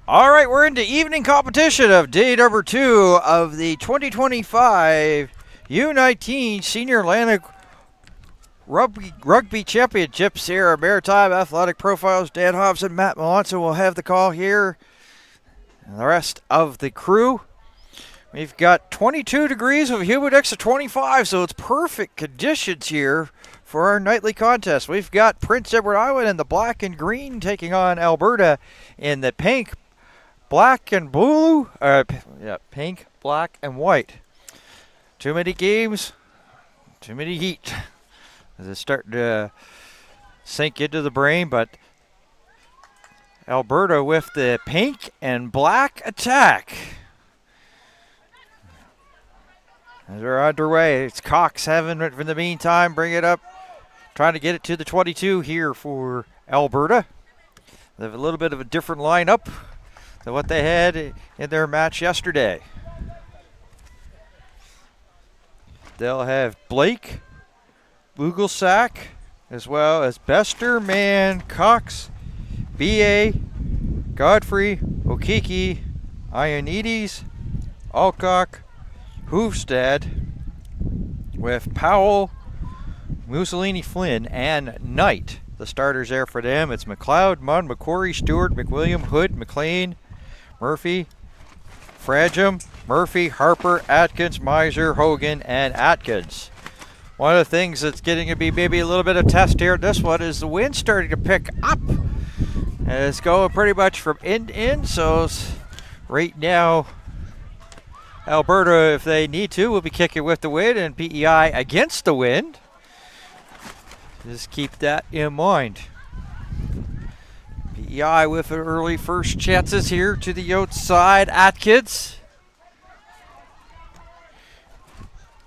All right, we're into evening competition of day number 2 of the 2025 U19 Senior Atlantic Rugby Championships here at Maritime Athletic Profiles. Dan Hobbs and Matt Melanson will have the call here. And the rest of the crew. We've got 22 degrees with a humid index of 25, so it's perfect conditions here for our nightly contest. We've got Prince Edward Island in the black and green taking on Alberta in the pink, black and blue, pink, black and white. Too many games, too many heat. It's starting to sink into the brain, but Alberta with the pink and black attack. As they're underway, it's Cox having it for the meantime, bring it up, trying to get it to the 22 here for Alberta. They have a little bit of a different lineup than what they had in their match yesterday. They'll have Blake, Bugelsack, as well as Bester, Mann, Cox, B.A., Godfrey, Okiki, Ioannidis, Alcock, Hoofstad, with Powell, Mussolini, Flynn, and Knight. The starters there for them. It's McLeod, Munn, McQuarrie, Stewart, McWilliam, Hood, McLean, Murphy, Fragem, Murphy, Harper, Atkins, Miser, Hogan, and Atkins. One of the things that's getting to be maybe a little bit of test here in this one is the wind starting to pick up. And it's going pretty much from end to end, so right now Alberta, if they need to, will be kicking with the wind, and PEI against the wind. Just keep that in mind. PEI with an early first chances here to the outside. Atkins.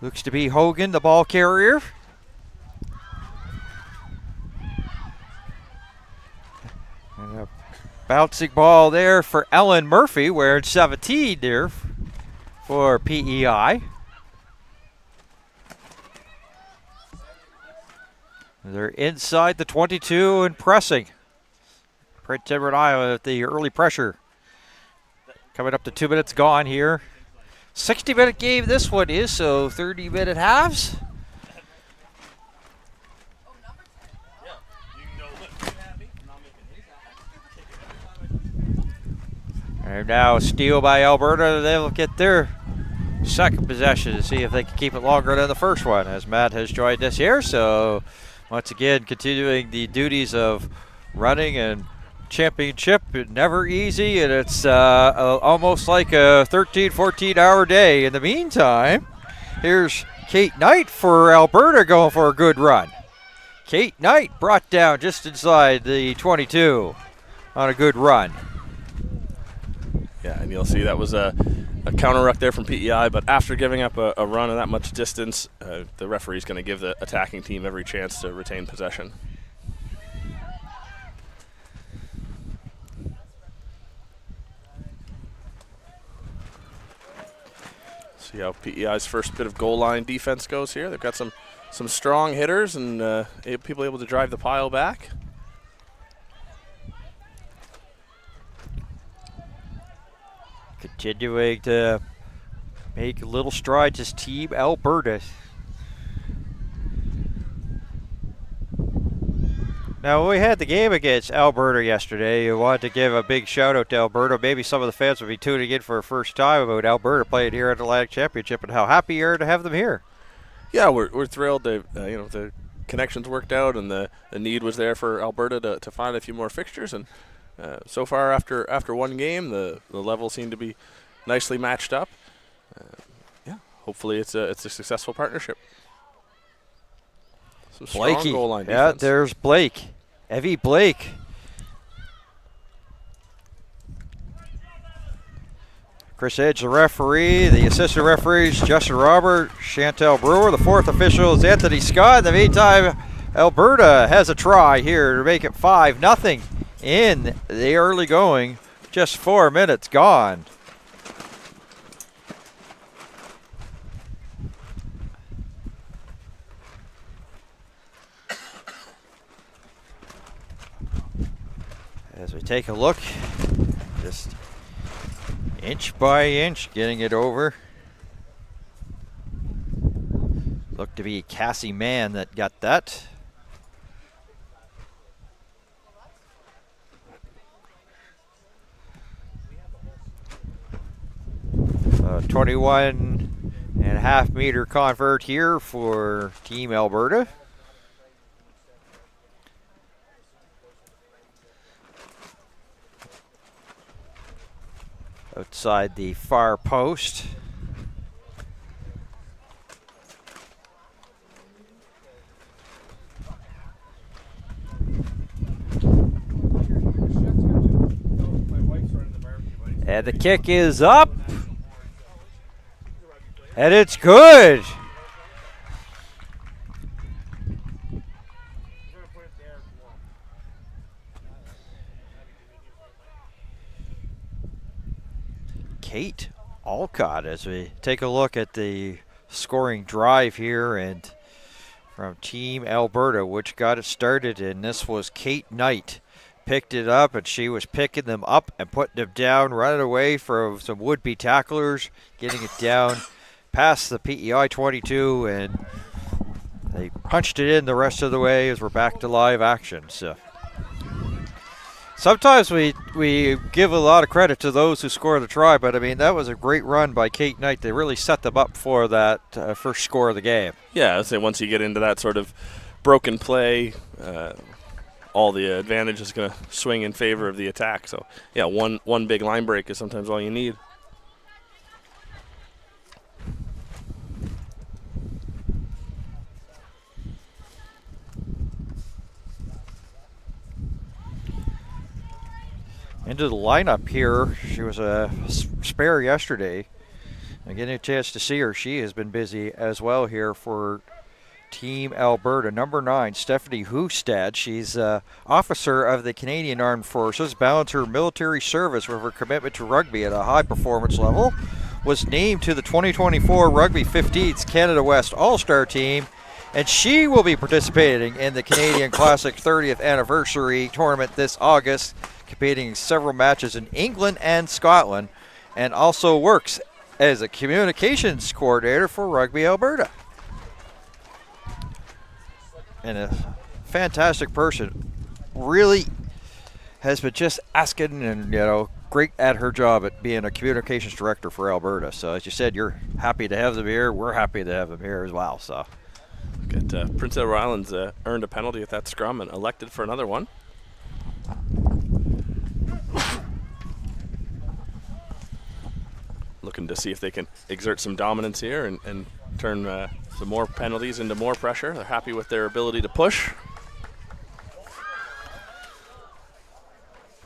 Looks to be Hogan, the ball carrier. And a bouncing ball there for Ellen Murphy, wearing 17 there for PEI. They're inside the 22 and pressing. Prince Edward Island with the early pressure. Coming up to 2 minutes gone here. 60-minute game this one is, so 30-minute halves. And now a steal by Alberta. They'll get their second possession to see if they can keep it longer than the first one, as Matt has joined us here. So once again, continuing the duties of running and championship. Never easy, and it's almost like a 13, 14-hour day. In the meantime, here's Kate Knight for Alberta going for a good run. Kate Knight brought down just inside the 22 on a good run. Yeah, and you'll see that was a counter ruck there from PEI, but after giving up a run of that much distance, the referee's going to give the attacking team every chance to retain possession. See how PEI's first bit of goal line defense goes here. They've got some strong hitters and people able to drive the pile back. Continuing to make little strides as Team Alberta. Now, when we had the game against Alberta yesterday, you wanted to give a big shout out to Alberta. Maybe some of the fans will be tuning in for a first time about Alberta playing here at the Atlantic Championship and how happy you are to have them here. Yeah, we're thrilled. The connections worked out and the need was there for Alberta to find a few more fixtures. And so far, after one game, the level seemed to be nicely matched up. Hopefully it's a successful partnership. Some strong Blakey. Goal line defense. Yeah, there's Blake. Evie Blake. Chris Edge, the referee. The assistant referees, Justin Robert, Chantel Brewer. The fourth official is Anthony Scott. In the meantime, Alberta has a try here to make it 5-0 in the early going. Just 4 minutes gone. As we take a look, just Inch by inch, getting it over. Looked to be Cassie Mann that got that. 21.5 meter convert here for Team Alberta. Outside the far post. And the kick is up. And it's good. Kate Alcott, as we take a look at the scoring drive here, and from Team Alberta, which got it started, and this was Kate Knight. Picked it up, and she was picking them up and putting them down, running away from some would-be tacklers, getting it down past the PEI 22, and they punched it in the rest of the way as we're back to live action. So sometimes we give a lot of credit to those who score the try, but I mean, that was a great run by Kate Knight. They really set them up for that first score of the game. Yeah, I'd say once you get into that sort of broken play, all the advantage is going to swing in favor of the attack. So, yeah, one big line break is sometimes all you need. Into the lineup here. She was a spare yesterday. I'm getting a chance to see her. She has been busy as well here for Team Alberta. Number 9, Stephanie Hustad. She's officer of the Canadian Armed Forces, balanced her military service with her commitment to rugby at a high performance level, was named to the 2024 Rugby 15s Canada West All-Star team, and she will be participating in the Canadian Classic 30th anniversary tournament this August, competing in several matches in England and Scotland, and also works as a communications coordinator for Rugby Alberta. And a fantastic person. Really has been just asking and, great at her job at being a communications director for Alberta. So as you said, you're happy to have them here. We're happy to have them here as well. So Prince Edward Island's earned a penalty at that scrum and elected for another one. Looking to see if they can exert some dominance here and turn some more penalties into more pressure. They're happy with their ability to push.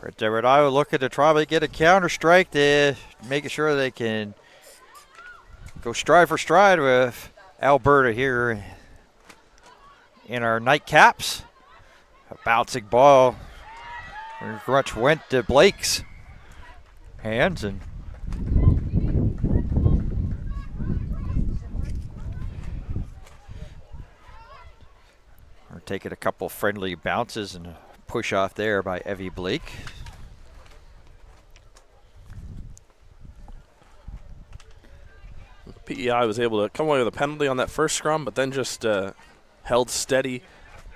Prince Edward Island looking to probably get a counter strike to making sure they can go stride for stride with Alberta here in our nightcaps. A bouncing ball. Grunch went to Blake's hands, and we're taking a couple friendly bounces and a push off there by Evie Blake. PEI was able to come away with a penalty on that first scrum, but then just held steady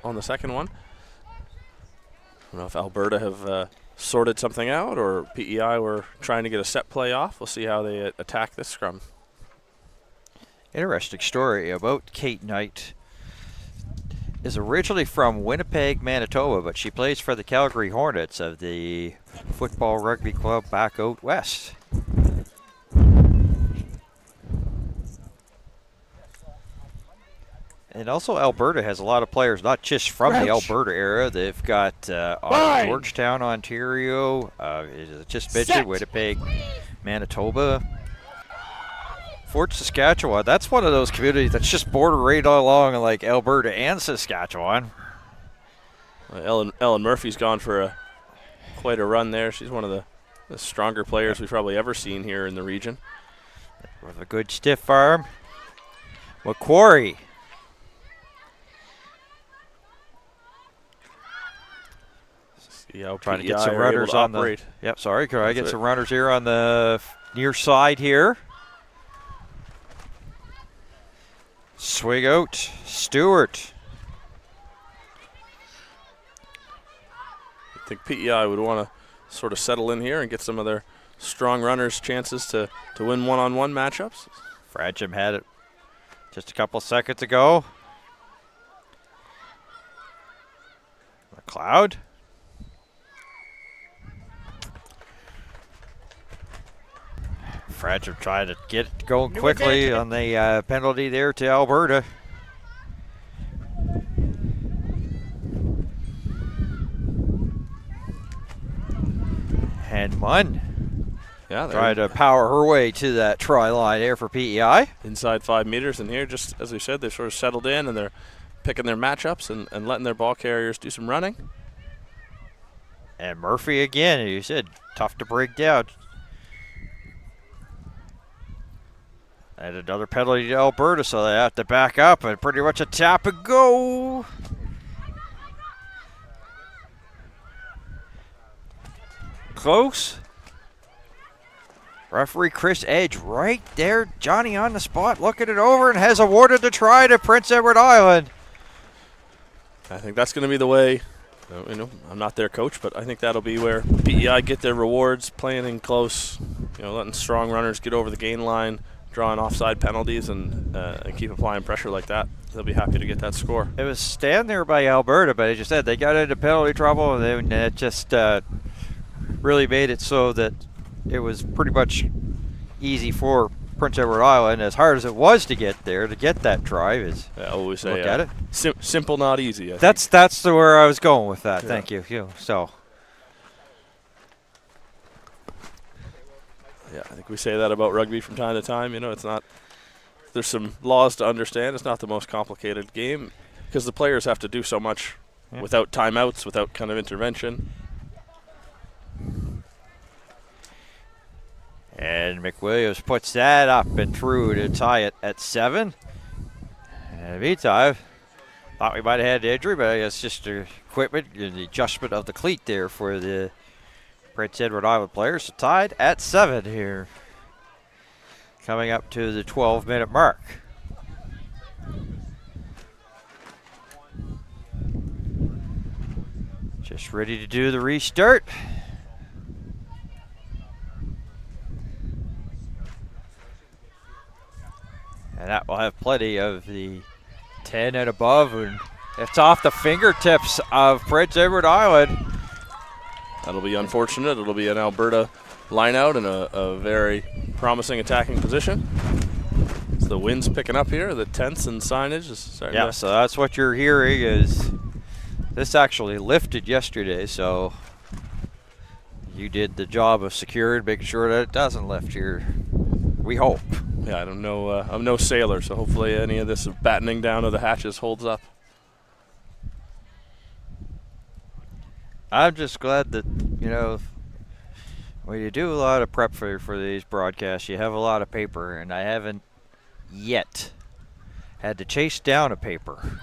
on the second one. I don't know if Alberta have sorted something out, or PEI were trying to get a set play off. We'll see how they attack this scrum. Interesting story about Kate Knight. Is originally from Winnipeg, Manitoba, but she plays for the Calgary Hornets of the Football Rugby Club back out west. And also Alberta has a lot of players, not just from the Alberta area. They've got Georgetown, Ontario, just mentioned Winnipeg, Manitoba. Fort Saskatchewan, that's one of those communities that's just border right along like Alberta and Saskatchewan. Ellen Murphy's gone for quite a run there. She's one of the stronger players we've probably ever seen here in the region. With a good stiff arm. Macquarie. See how trying to PEI get some are able runners to on operate. the. Yep, sorry. Can I get That's some runners here on the near side here? Swing out, Stewart. I think PEI would want to sort of settle in here and get some of their strong runners chances to win one-on-one matchups. Fradsham had it just a couple seconds ago. McLeod. Fradsham trying to get it going quickly on the penalty there to Alberta. And Munn. Yeah, trying to power her way to that try line there for PEI. Inside 5 meters, and here, just as we said, they've sort of settled in and they're picking their matchups and letting their ball carriers do some running. And Murphy again, as you said, tough to break down. And another penalty to Alberta, so they have to back up and pretty much a tap and go. Close. Referee Chris Edge right there. Johnny on the spot looking it over and has awarded the try to Prince Edward Island. I think that's going to be the way. I'm not their coach, but I think that'll be where PEI get their rewards, playing in close, letting strong runners get over the gain line, drawing offside penalties, and keep applying pressure like that. They'll be happy to get that score. It was stand there by Alberta, but as you said, they got into penalty trouble, and then it just really made it so that it was pretty much easy for Prince Edward Island, as hard as it was to get there, to get that try. Is I always say, look at it. Simple, not easy. That's where I was going with that. Yeah. Thank you. So. Yeah, I think we say that about rugby from time to time. It's not. There's some laws to understand. It's not the most complicated game because the players have to do so much without timeouts, without kind of intervention. And McWilliams puts that up and through to tie it at 7. And in the meantime, thought we might have had the injury, but it's just the equipment and the adjustment of the cleat there for the Prince Edward Island players. So tied at 7 here. Coming up to the 12-minute mark. Just ready to do the restart. And that will have plenty of the 10 and above. And it's off the fingertips of Prince Edward Island. That'll be unfortunate. It'll be an Alberta line out in a very promising attacking position. So the wind's picking up here. The tents and signage is starting to. So that's what you're hearing is this actually lifted yesterday. So you did the job of securing, making sure that it doesn't lift here. We hope. Yeah, I don't know. I'm no sailor, so hopefully any of this battening down of the hatches holds up. I'm just glad that, when you do a lot of prep for these broadcasts, you have a lot of paper, and I haven't yet had to chase down a paper.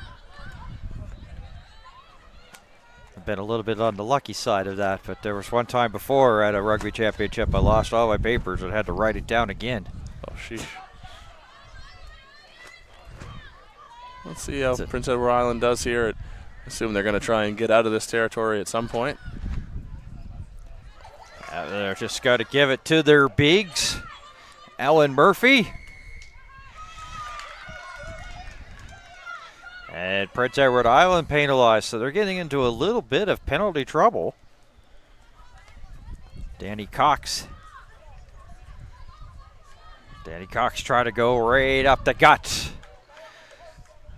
I've been a little bit on the lucky side of that, but there was one time before at a rugby championship I lost all my papers and had to write it down again. Oh, sheesh. Let's see how Prince Edward Island does here. I assume they're going to try and get out of this territory at some point. They're just got to give it to their bigs. Ellen Murphy. And Prince Edward Island penalized, so they're getting into a little bit of penalty trouble. Danny Cox. Danny Cox trying to go right up the gut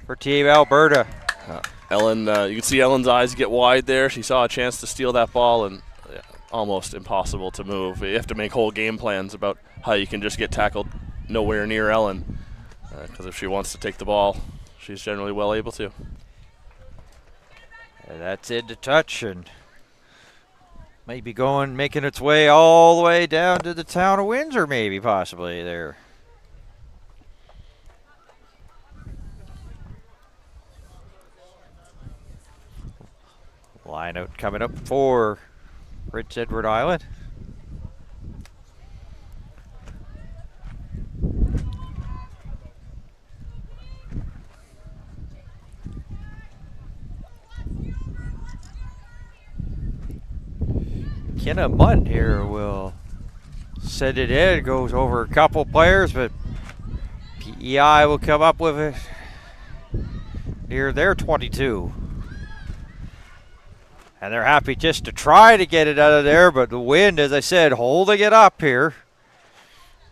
for Team Alberta. Ellen, you can see Ellen's eyes get wide there. She saw a chance to steal that ball and almost impossible to move. You have to make whole game plans about how you can just get tackled nowhere near Ellen because if she wants to take the ball, she's generally well able to. And that's into touch and maybe making its way all the way down to the town of Windsor, maybe, possibly there. Line out coming up for Prince Edward Island. McKenna Munn here will send it in. It goes over a couple players, but PEI will come up with it near their 22. And they're happy just to try to get it out of there, but the wind, as I said, holding it up here.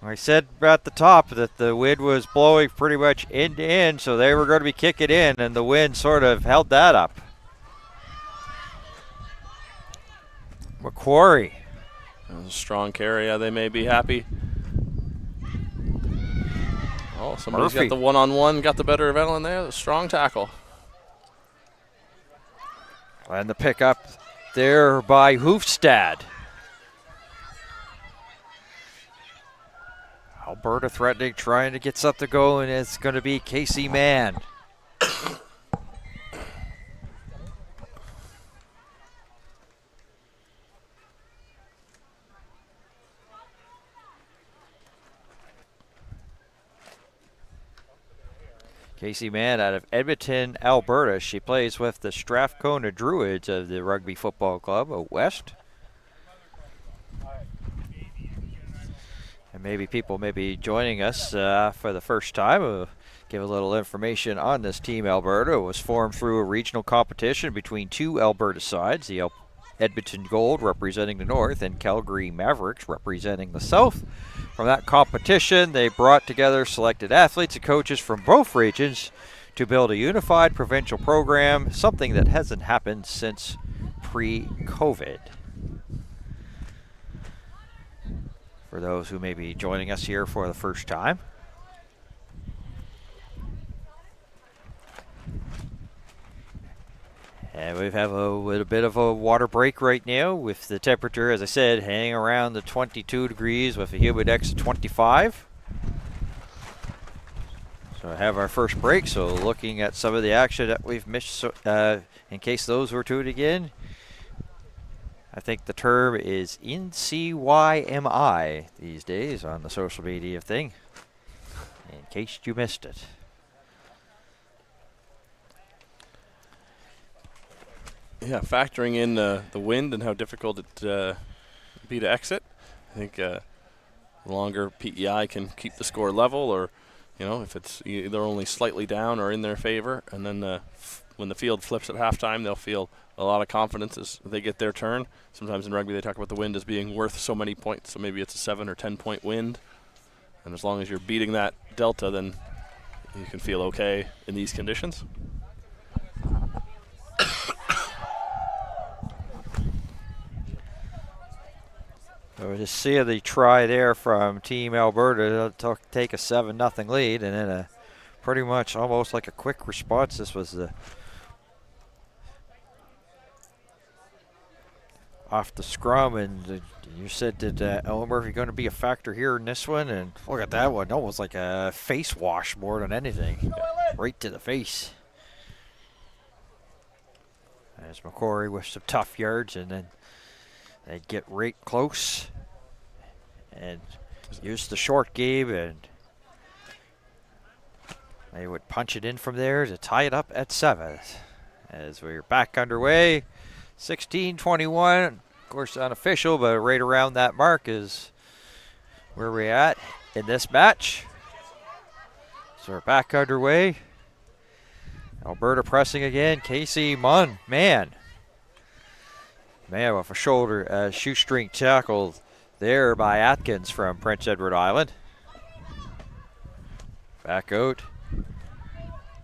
I said at the top that the wind was blowing pretty much end to end, so they were going to be kicking in, and the wind sort of held that up. Macquarie. A strong carry. They may be happy. Oh, somebody's Murphy got the one-on-one, got the better of Ellen there. A strong tackle. And the pickup there by Hoofstad. Alberta threatening, trying to get something going. It's going to be Casey Mann. Casey Mann out of Edmonton, Alberta. She plays with the Strathcona Druids of the Rugby Football Club out west. And maybe people may be joining us for the first time. We'll give a little information on this team. Alberta it was formed through a regional competition between two Alberta sides, the Edmonton Gold representing the north and Calgary Mavericks representing the south. From that competition, they brought together selected athletes and coaches from both regions to build a unified provincial program, something that hasn't happened since pre-COVID. For those who may be joining us here for the first time. And we have a little bit of a water break right now with the temperature, as I said, hanging around the 22 degrees with a humidex of 25. So I have our first break. So looking at some of the action that we've missed, so, in case those were tuning in, I think the term is NCYMI these days on the social media thing, in case you missed it. Yeah, factoring in the wind and how difficult it be to exit, I think the longer PEI can keep the score level, or if it's either only slightly down or in their favor, and then when the field flips at halftime, they'll feel a lot of confidence as they get their turn. Sometimes in rugby they talk about the wind as being worth so many points, so maybe it's a 7 or 10 point wind, and as long as you're beating that delta, then you can feel okay in these conditions. So just see the try there from Team Alberta to take a 7-0 lead, and then a pretty much almost like a quick response. This was the off the scrum, and you said that Ellen Murphy going to be a factor here in this one, and look at that one, almost like a face wash more than anything, right to the face. As Macquarie with some tough yards, and then they'd get right close and use the short game, and they would punch it in from there to tie it up at 7. As we're back underway, 16-21, of course unofficial, but right around that mark is where we're at in this match. So we're back underway. Alberta pressing again. Casey Munn, man with a shoulder shoestring tackle there by Atkins from Prince Edward Island. Back out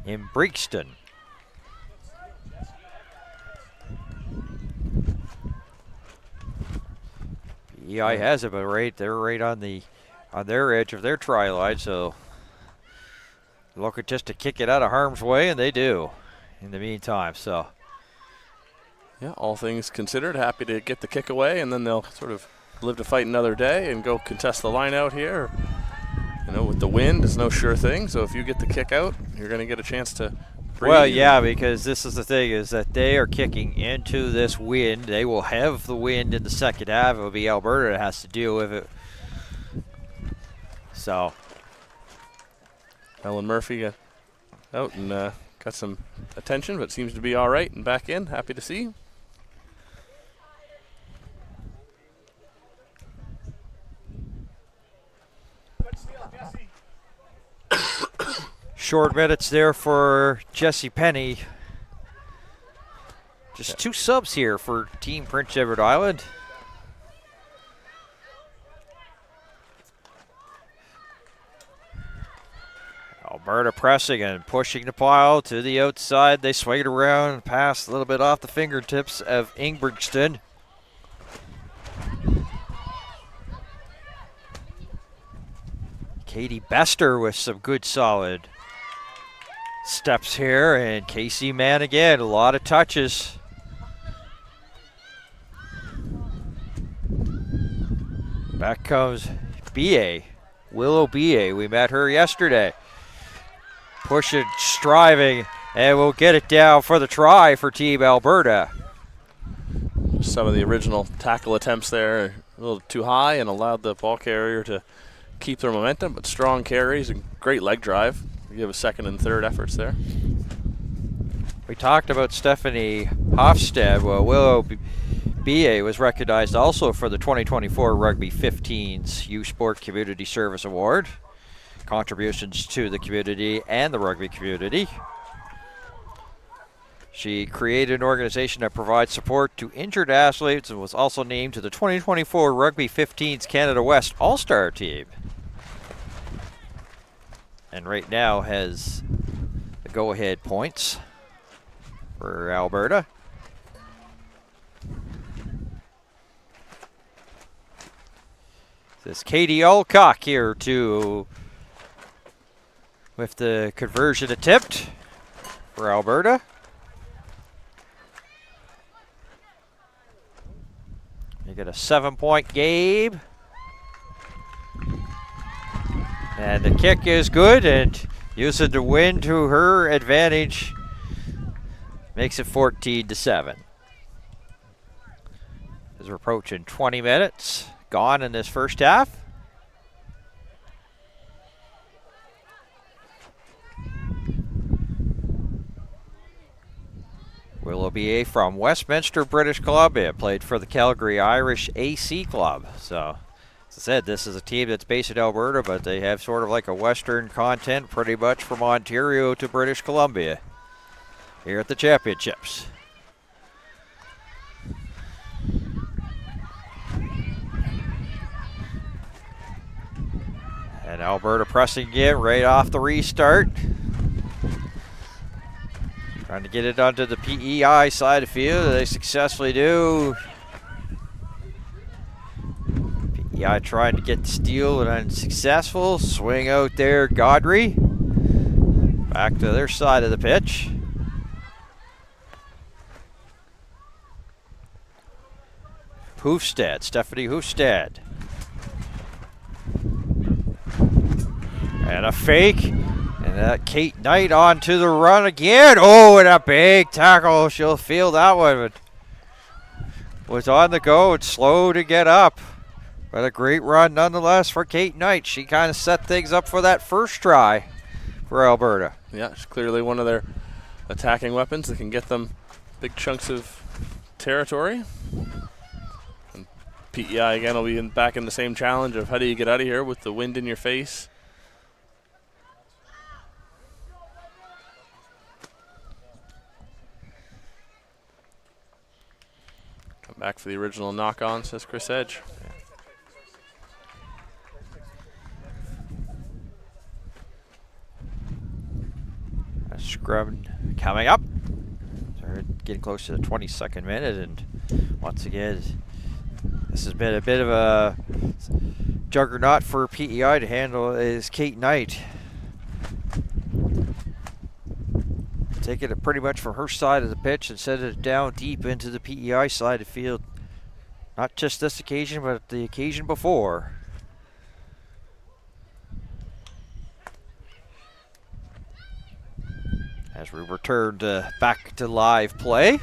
in Brixton. PEI has it, but they're right on their edge of their try line, so looking just to kick it out of harm's way, and they do in the meantime. So yeah, all things considered, happy to get the kick away, and then they'll sort of live to fight another day and go contest the line out here. With the wind, it's no sure thing, so if you get the kick out, you're going to get a chance to Well, yeah, because this is the thing, is that they are kicking into this wind. They will have the wind in the second half. It will be Alberta that has to deal with it. So Ellen Murphy got out and got some attention, but seems to be all right and back in. Happy to see. Short minutes there for Jesse Penny. Just 2 subs here for Team Prince Edward Island. Alberta pressing and pushing the pile to the outside. They swing it around and pass a little bit off the fingertips of Ingebrigtsen. Katie Bester with some good solid steps here, and Casey Mann again, a lot of touches. Back comes BA, Willow BA. We met her yesterday. Pushing, striving, and we'll get it down for the try for Team Alberta. Some of the original tackle attempts there a little too high and allowed the ball carrier to keep their momentum, but strong carries and great leg drive. Give a second and third efforts there. We talked about Stephanie Hofstad. Well, Willow BA was recognized also for the 2024 Rugby 15's U Sport Community Service Award. Contributions to the community and the rugby community. She created an organization that provides support to injured athletes and was also named to the 2024 Rugby 15's Canada West All-Star team. And right now has the go-ahead points for Alberta. This is Katie Alcock here too, with the conversion attempt for Alberta. You get a 7-point game. And the kick is good, and using the wind to her advantage makes it 14-7. As we're approaching 20 minutes gone in this first half. Willow BA from Westminster, British Columbia, played for the Calgary Irish AC Club. So, as I said, this is a team that's based in Alberta, but they have sort of like a Western content, pretty much from Ontario to British Columbia here at the championships. And Alberta pressing again right off the restart. Trying to get it onto the PEI side of the field. They successfully do. PEI trying to get the steal and unsuccessful. Swing out there, Godry. Back to their side of the pitch. Hoofstad, Stephanie Hoofstad. And a fake. And that Kate Knight onto the run again. Oh, and a big tackle. She'll feel that one. But was on the go and slow to get up. But a great run nonetheless for Kate Knight. She kind of set things up for that first try for Alberta. Yeah, she's clearly one of their attacking weapons that can get them big chunks of territory. And PEI again will be back in the same challenge of how do you get out of here with the wind in your face. Come back for the original knock-on, says Chris Edge. Scrum coming up. We're getting close to the 22nd minute, and once again, this has been a bit of a juggernaut for PEI to handle. Is Kate Knight taking it pretty much from her side of the pitch and setting it down deep into the PEI side of the field. Not just this occasion, but the occasion before. as we return back to live play.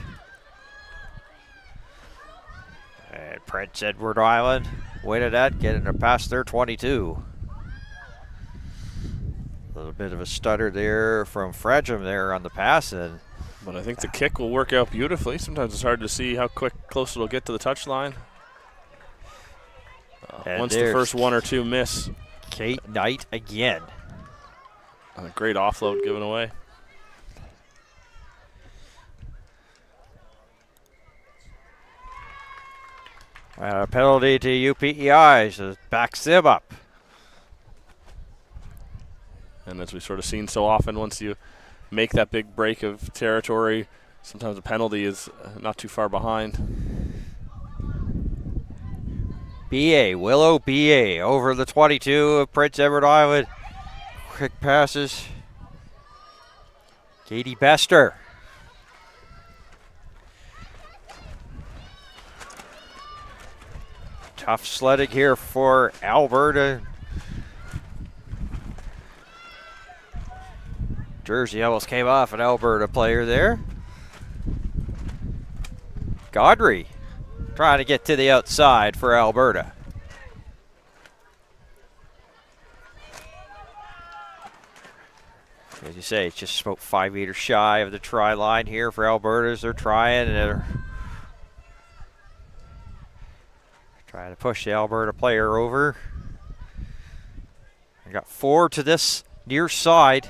And Prince Edward Island winning that, getting it past their 22. A little bit of a stutter there from Fredrum there on the pass. But I think the kick will work out beautifully. Sometimes it's hard to see how close it'll get to the touchline. Once the first one or two miss. Kate Knight again. A great offload given away. A penalty to UPEI, so it backs them up. And as we've sort of seen so often, once you make that big break of territory, sometimes a penalty is not too far behind. Willow BA over the 22 of Prince Edward Island. Quick passes. Katie Bester. Tough sledding here for Alberta. Jersey almost came off an Alberta player there. Godry trying to get to the outside for Alberta. As you say, it's just about 5 meters shy of the try line here for Alberta as they're trying. And they're trying to push the Alberta player over. I got 4 to this near side.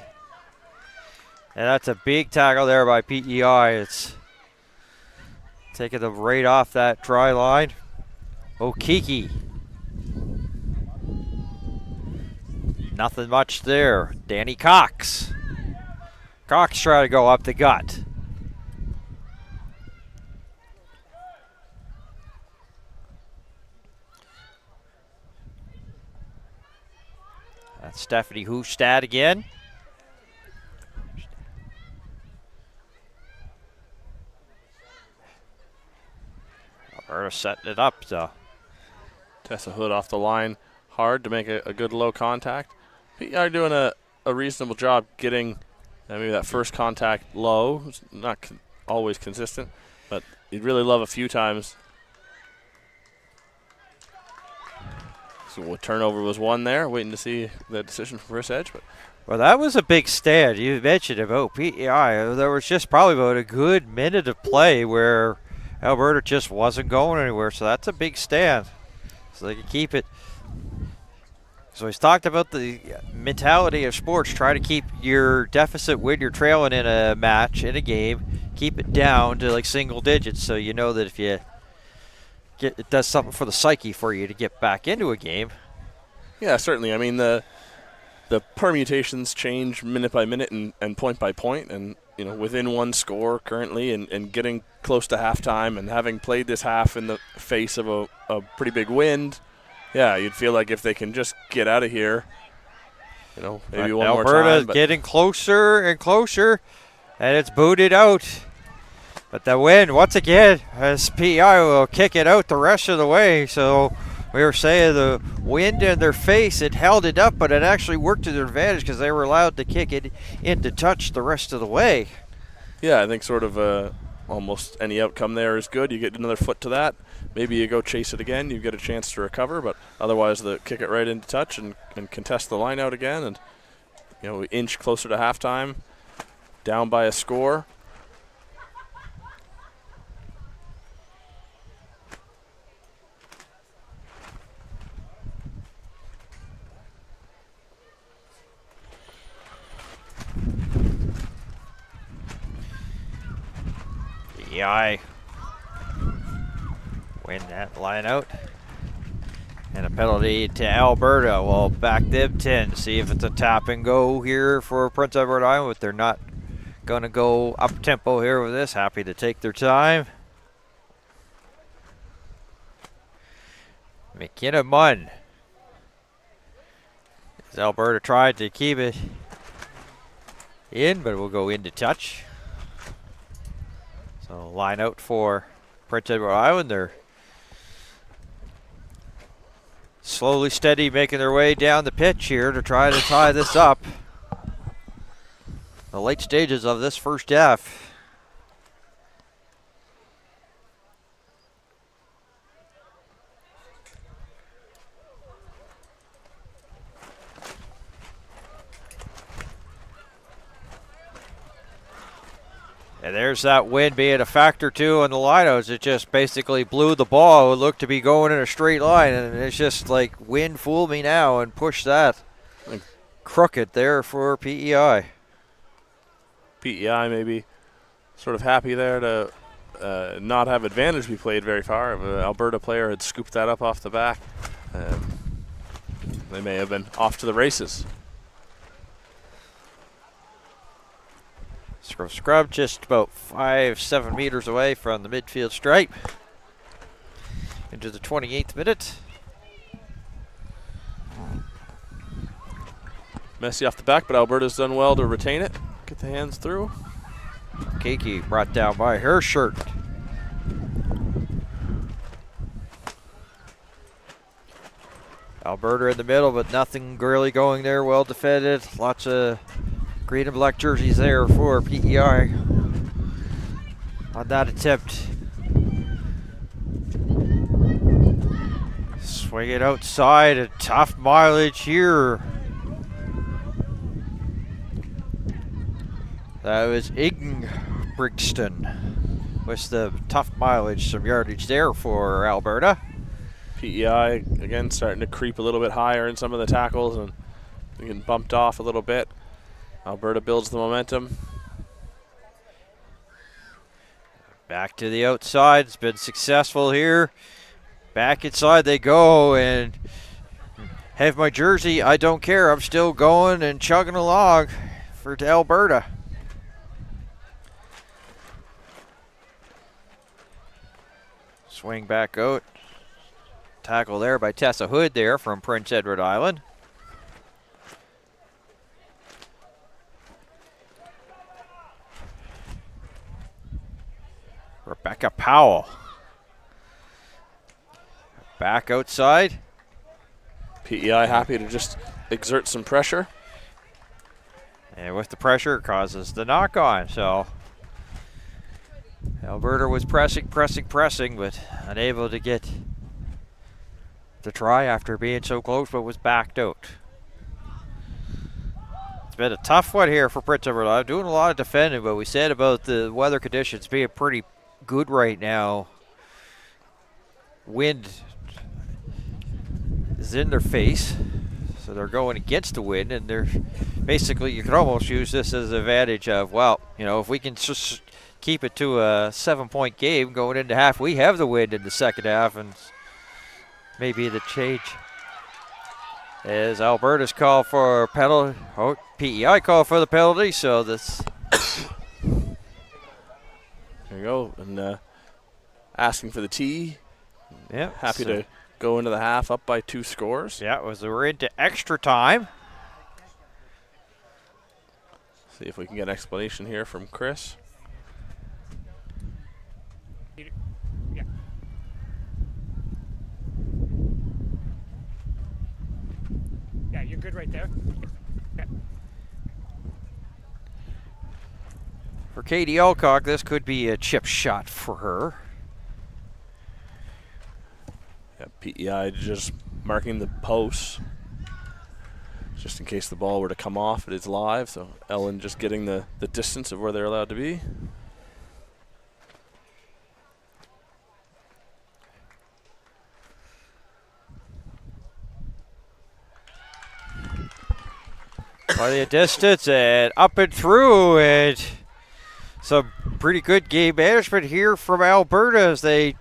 And that's a big tackle there by PEI. It's taking them right off that try line. Okiki. Nothing much there. Danny Cox. Cox trying to go up the gut. That's Stephanie Hustad again. Alberta setting it up, so. Tessa Hood off the line. Hard to make a good low contact. PEI doing a reasonable job getting maybe that first contact low. It's not always consistent, but you'd really love a few times. So what turnover was one there. Waiting to see the decision from Chris Edge. But well, that was a big stand. You mentioned about PEI. There was just probably about a good minute of play where Alberta just wasn't going anywhere, so that's a big stand. So they can keep it. So he's talked about the mentality of sports. Try to keep your deficit when you're trailing in a match, in a game. Keep it down to like single digits, so you know that if you get, it does something for the psyche for you to get back into a game. Yeah, certainly. I mean, the permutations change minute by minute and point by point, and you know, within one score currently, and getting close to halftime, and having played this half in the face of a pretty big wind. Yeah, you'd feel like if they can just get out of here, you know, maybe one more time. Alberta getting closer and closer, and it's booted out. But the wind, once again, as PEI will kick it out the rest of the way. So we were saying the wind in their face, it held it up, but it actually worked to their advantage because they were allowed to kick it into touch the rest of the way. Yeah, I think sort of almost any outcome there is good. You get another foot to that. Maybe you go chase it again. You get a chance to recover, but otherwise the kick it right into touch and contest the line out again. And, you know, we inch closer to halftime, down by a score. PEI win that line out. And a penalty to Alberta will back them 10. See if it's a tap and go here for Prince Edward Island, but they're not going to go up tempo here with this. Happy to take their time. McKenna Munn. As Alberta tried to keep it in, but it will go into touch. So line out for Prince Edward Island. They're slowly steady making their way down the pitch here to try to tie this up. the late stages of this first half. And there's that wind being a factor too in the lineouts. It just basically blew the ball. It looked to be going in a straight line, and it's just like, wind fool me now and push that crooked there for PEI. PEI maybe sort of happy there to not have advantage be played very far. If an Alberta player had scooped that up off the back, they may have been off to the races. Scrub just about 5-7 meters away from the midfield stripe. Into the 28th minute. Messy off the back, but Alberta's done well to retain it. Get the hands through. Kiki brought down by her shirt. Alberta in the middle, but nothing really going there. Well defended. Lots of green and black jerseys there for PEI on that attempt. Swing it outside, a tough mileage here. That was Ingebrigtsen with the tough mileage, some yardage there for Alberta. PEI again starting to creep a little bit higher in some of the tackles and getting bumped off a little bit. Alberta builds the momentum. Back to the outside. It's been successful here. Back inside they go, and have my jersey. I don't care. I'm still going and chugging along for Alberta. Swing back out. Tackle there by Tessa Hood there from Prince Edward Island. Rebecca Powell. Back outside. PEI happy to just exert some pressure. And with the pressure, it causes the knock on. So Alberta was pressing, but unable to get the try after being so close, but was backed out. It's been a tough one here for Prince Edward Island. Doing a lot of defending, but we said about the weather conditions being pretty good right now. Wind is in their face, so they're going against the wind, and they're basically, you could almost use this as an advantage of, well, you know, if we can just keep it to a 7-point game going into half, we have the wind in the second half, and maybe the change. As Alberta's call for a penalty, PEI call for the penalty, so this. There you go, and asking for the tee. Yeah, happy to go into the half up by 2 scores. Yeah, we're into extra time. See if we can get an explanation here from Chris. Yeah. Yeah, you're good right there. Yeah. For Katie Alcock, this could be a chip shot for her. Yeah, PEI just marking the posts just in case the ball were to come off. It is live, so Ellen just getting the distance of where they're allowed to be. By the distance and up and through, and some pretty good game management here from Alberta as they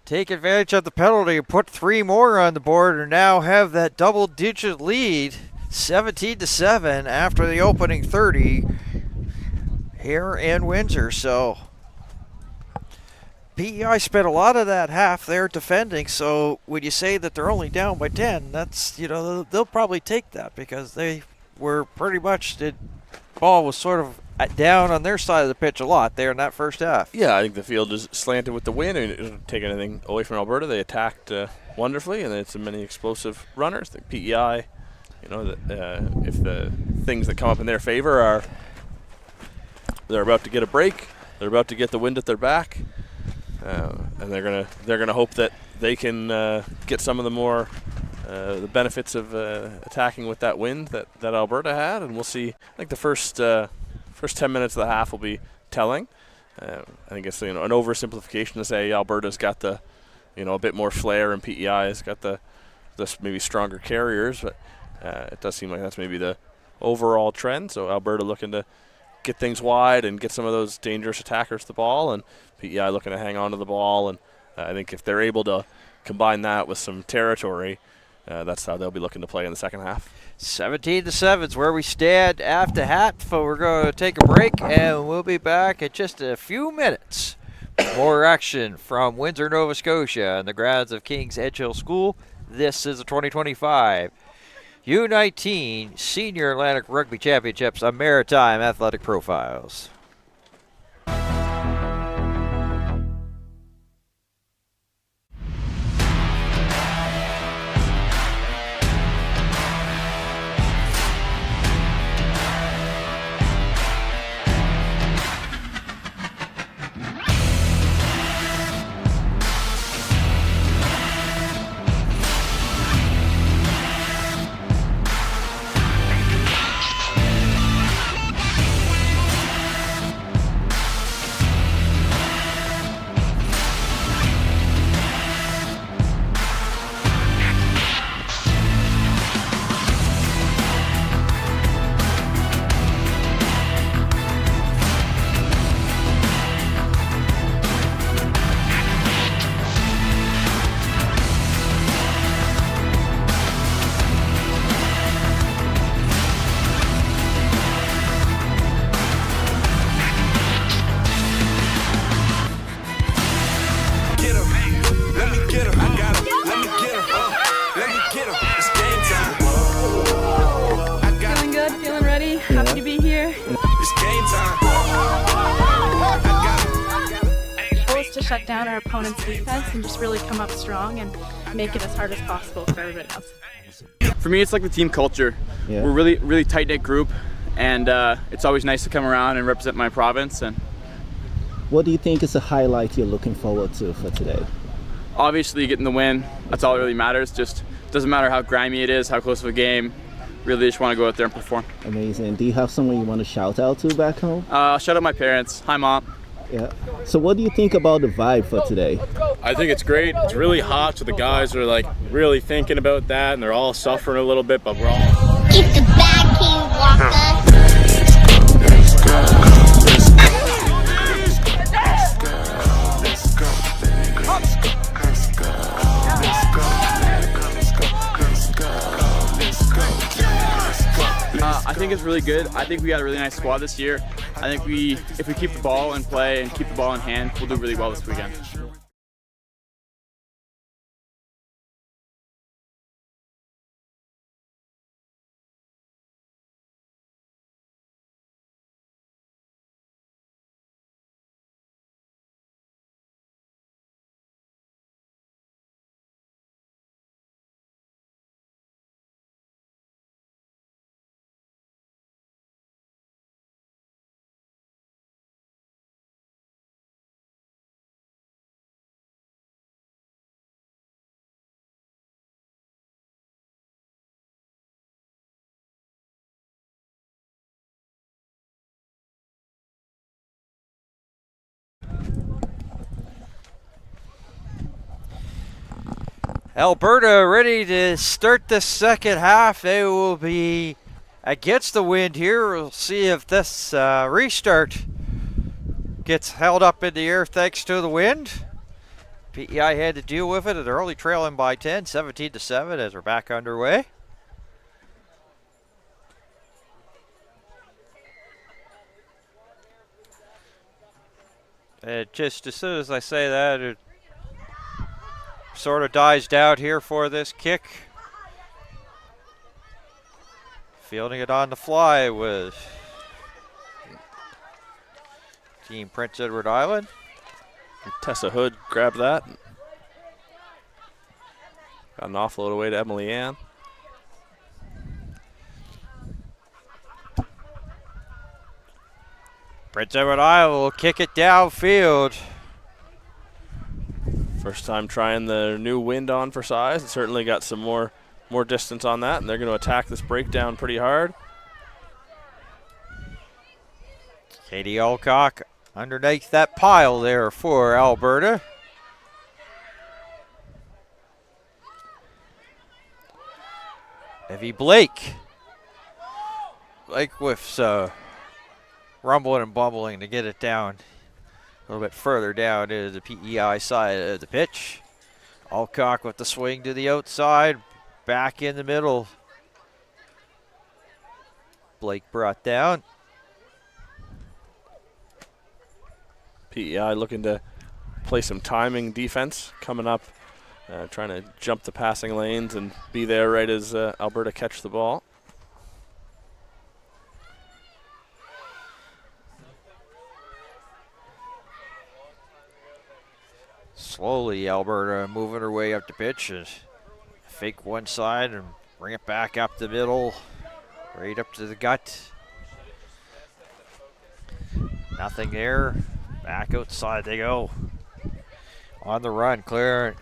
take advantage of the penalty and put 3 more on the board and now have that double-digit lead, 17-7 after the opening 30 here in Windsor. So PEI spent a lot of that half there defending, so when you say that they're only down by 10, that's, you know, they'll probably take that because they were pretty much, the ball was sort of down on their side of the pitch a lot there in that first half. Yeah, I think the field is slanted with the wind, and it doesn't take anything away from Alberta. They attacked wonderfully, and it's many explosive runners. The PEI, you know, if the things that come up in their favor are they're about to get a break. They're about to get the wind at their back, and they're gonna hope that they can get some of the benefits of attacking with that wind that Alberta had, and we'll see. I think the first 10 minutes of the half will be telling. I think it's an oversimplification to say Alberta's got the a bit more flair, and PEI's got the maybe stronger carriers, but it does seem like that's maybe the overall trend. So Alberta looking to get things wide and get some of those dangerous attackers the ball, and PEI looking to hang on to the ball. And I think if they're able to combine that with some territory, that's how they'll be looking to play in the second half. 17-7 is where we stand after half. So we're going to take a break, and we'll be back in just a few minutes. More action from Windsor, Nova Scotia, on the grounds of King's Edgehill School. This is the 2025 U19 Senior Atlantic Rugby Championships on Maritime Athletic Profiles. Shut down our opponent's defense and just really come up strong and make it as hard as possible for everybody else. For me, it's like the team culture. Yeah. We're really tight-knit group, and it's always nice to come around and represent my province. And what do you think is a highlight you're looking forward to for today? Obviously, getting the win. That's all that really matters. Just doesn't matter how grimy it is, how close of a game. Really just want to go out there and perform. Amazing. Do you have someone you want to shout out to back home? Shout out my parents. Hi, Mom. Yeah. So what do you think about the vibe for today? I think it's great. It's really hot, so the guys are like really thinking about that, and they're all suffering a little bit, but we're all... Keep the bag, King Walker. I think it's really good. I think we got a really nice squad this year. I think if we keep the ball in play and keep the ball in hand, we'll do really well this weekend. Alberta ready to start the second half. They will be against the wind here. We'll see if this restart gets held up in the air thanks to the wind. PEI had to deal with it, and they're only trailing by 10, 17-7 as we're back underway. And just as soon as I say that, it sort of dies down here for this kick. Fielding it on the fly with Team Prince Edward Island. Tessa Hood grabbed that. Got an offload away to Emily Ann. Prince Edward Island will kick it downfield. First time trying the new wind on for size. It certainly got some more distance on that, and they're going to attack this breakdown pretty hard. Katie Alcock underneath that pile there for Alberta. Evie Blake. Blake with rumbling and bumbling to get it down a little bit further down to the PEI side of the pitch. Alcock with the swing to the outside, back in the middle. Blake brought down. PEI looking to play some timing defense coming up, trying to jump the passing lanes and be there right as Alberta catch the ball. Slowly, Alberta moving her way up the pitch and fake one side and bring it back up the middle, right up to the gut. Nothing there. Back outside they go. On the run, Claire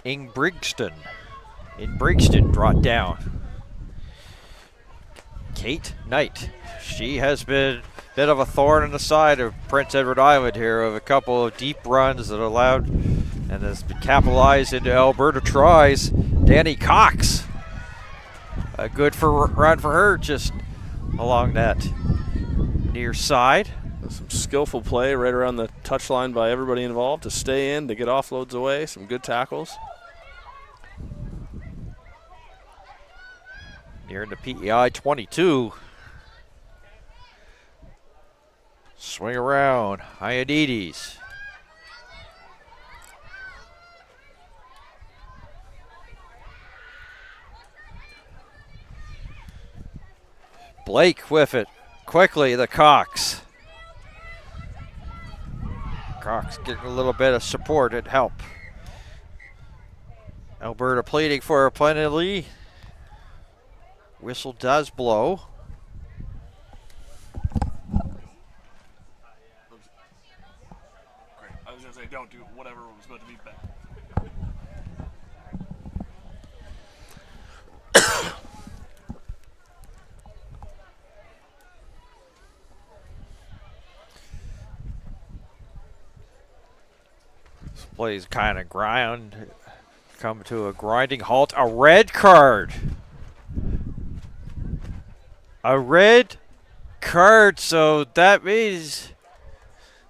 Inbrigtsen brought down. Kate Knight. She has been a bit of a thorn in the side of Prince Edward Island here, of a couple of deep runs that allowed and has been capitalized into Alberta tries. Danny Cox. A good run for her, just along that near side. Some skillful play right around the touchline by everybody involved to stay in, to get offloads away. Some good tackles. Near the PEI 22. Swing around, Ionides. Blake with it. Quickly, the Cox. Cox getting a little bit of support and help. Alberta pleading for a penalty. Whistle does blow. I was going to say, don't do whatever was going to be bad. This plays kind of come to a grinding halt. A red card. A red card, so that means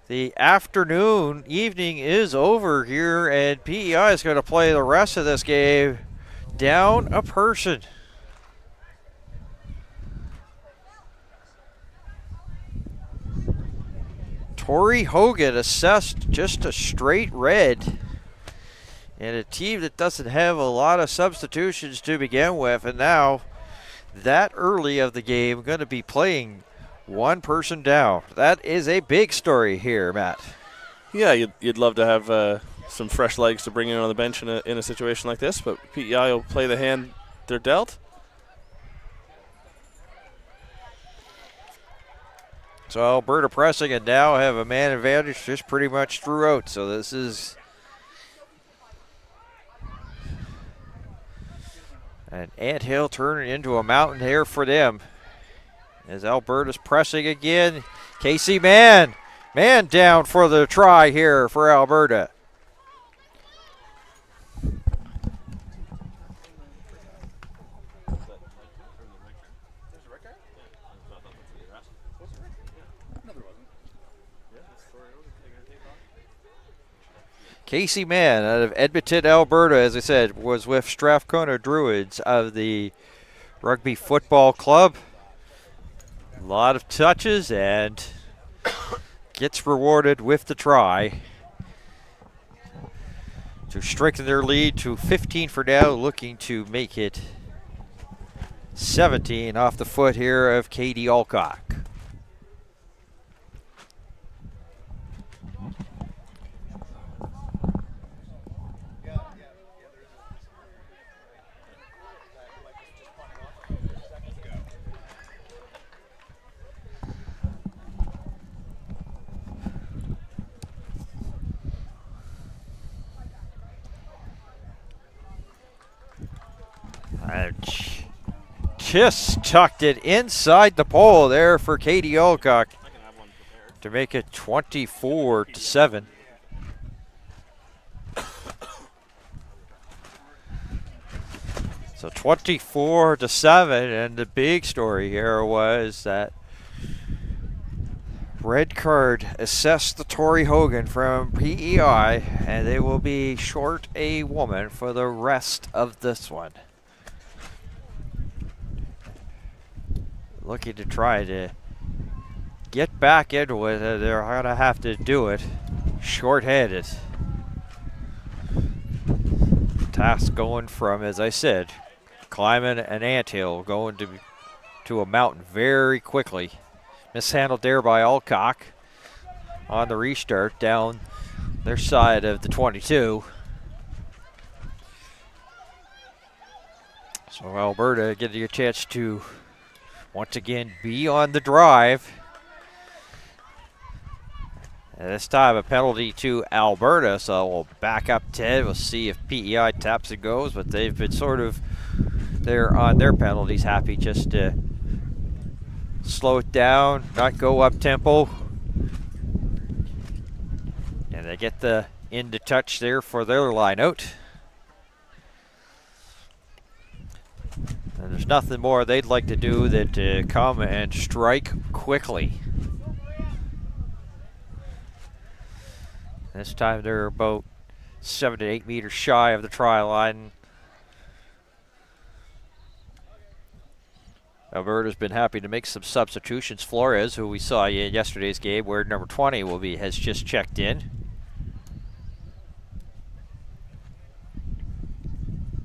the evening is over here, and PEI is going to play the rest of this game down a person. Tori Hogan assessed just a straight red. And a team that doesn't have a lot of substitutions to begin with, and now that early of the game going to be playing one person down. That is a big story here, Matt. Yeah, you'd love to have some fresh legs to bring in on the bench in a situation like this, but PEI will play the hand they're dealt. So Alberta pressing and now have a man advantage just pretty much throughout. So this is an anthill turning into a mountain here for them. As Alberta's pressing again. Casey man down for the try here for Alberta. Casey Mann out of Edmonton, Alberta, as I said, was with Strathcona Druids of the Rugby Football Club. A lot of touches and gets rewarded with the try to strengthen their lead to 15 for now, looking to make it 17 off the foot here of Katie Alcock. just tucked it inside the pole there for Katie Alcock to make it 24-7. So 24-7, and the big story here was that red card assessed the Tori Hogan from PEI, and they will be short a woman for the rest of this one. Looking to try to get back into it, they're going to have to do it short-handed. Task going from, as I said, climbing an anthill, going to a mountain very quickly. Mishandled there by Alcock on the restart down their side of the 22. So Alberta getting a chance to once again be on the drive. And this time a penalty to Alberta, so we'll back up 10. We'll see if PEI taps and goes, but they've been sort of there on their penalties, happy just to slow it down, not go up tempo. And they get the into touch there for their line out. And there's nothing more they'd like to do than to come and strike quickly. This time they're about 7 to 8 meters shy of the try line. Alberta's been happy to make some substitutions. Flores, who we saw in yesterday's game, where number 20 will be, has just checked in.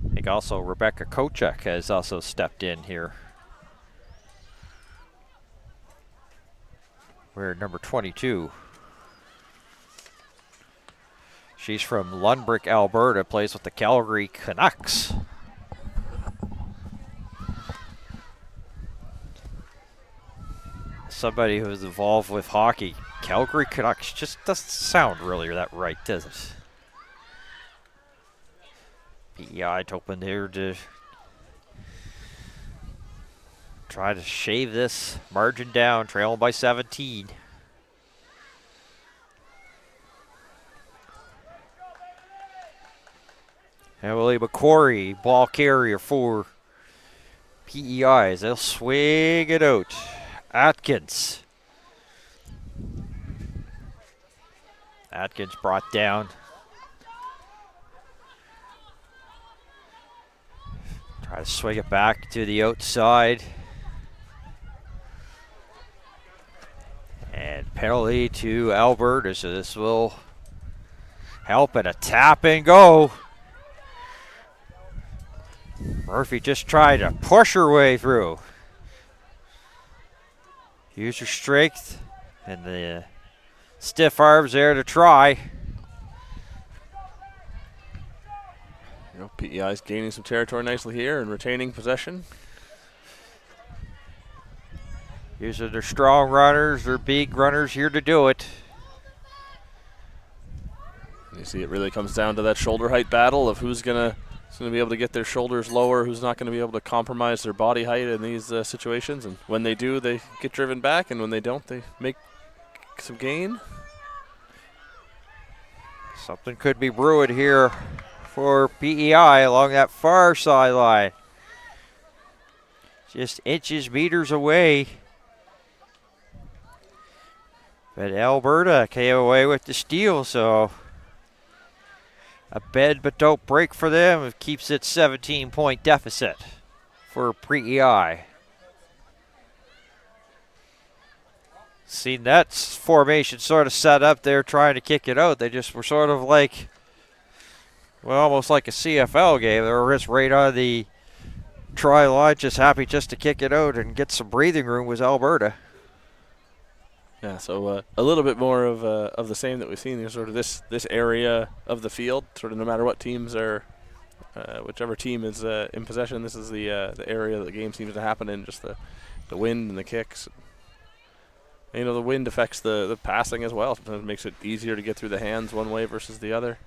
I think also Rebecca Kochek has also stepped in here. Where number 22. She's from Lundbrick, Alberta, plays with the Calgary Canucks. Somebody who's involved with hockey. Calgary Canucks just doesn't sound really that right, does it? PEI hoping there to try to shave this margin down, trailing by 17. Emily McQuarrie, ball carrier for PEIs. They'll swing it out. Atkins. Atkins brought down. Try to swing it back to the outside. And penalty to Alberta, so this will help, and a tap and go. Murphy just tried to push her way through. Use her strength and the stiff arms there to try. You know, PEI's gaining some territory nicely here and retaining possession. Using their strong runners, their big runners here to do it. You see it really comes down to that shoulder height battle of who's going to be able to get their shoulders lower, who's not going to be able to compromise their body height in these situations. And when they do, they get driven back, and when they don't, they make some gain. Something could be brewing here for PEI along that far sideline. Just inches, meters away. But Alberta came away with the steal, so a bend but don't break for them. It keeps it 17-point deficit for PEI. Seen that formation sort of set up there trying to kick it out. They just were sort of like, well, almost like a CFL game. They were just right on the try line, just happy just to kick it out and get some breathing room was Alberta. Yeah, so a little bit more of the same that we've seen in sort of this area of the field. Sort of no matter what teams are, whichever team is in possession, this is the area that the game seems to happen in. Just the wind and the kicks. And, you know, the wind affects the passing as well. Sometimes it makes it easier to get through the hands one way versus the other.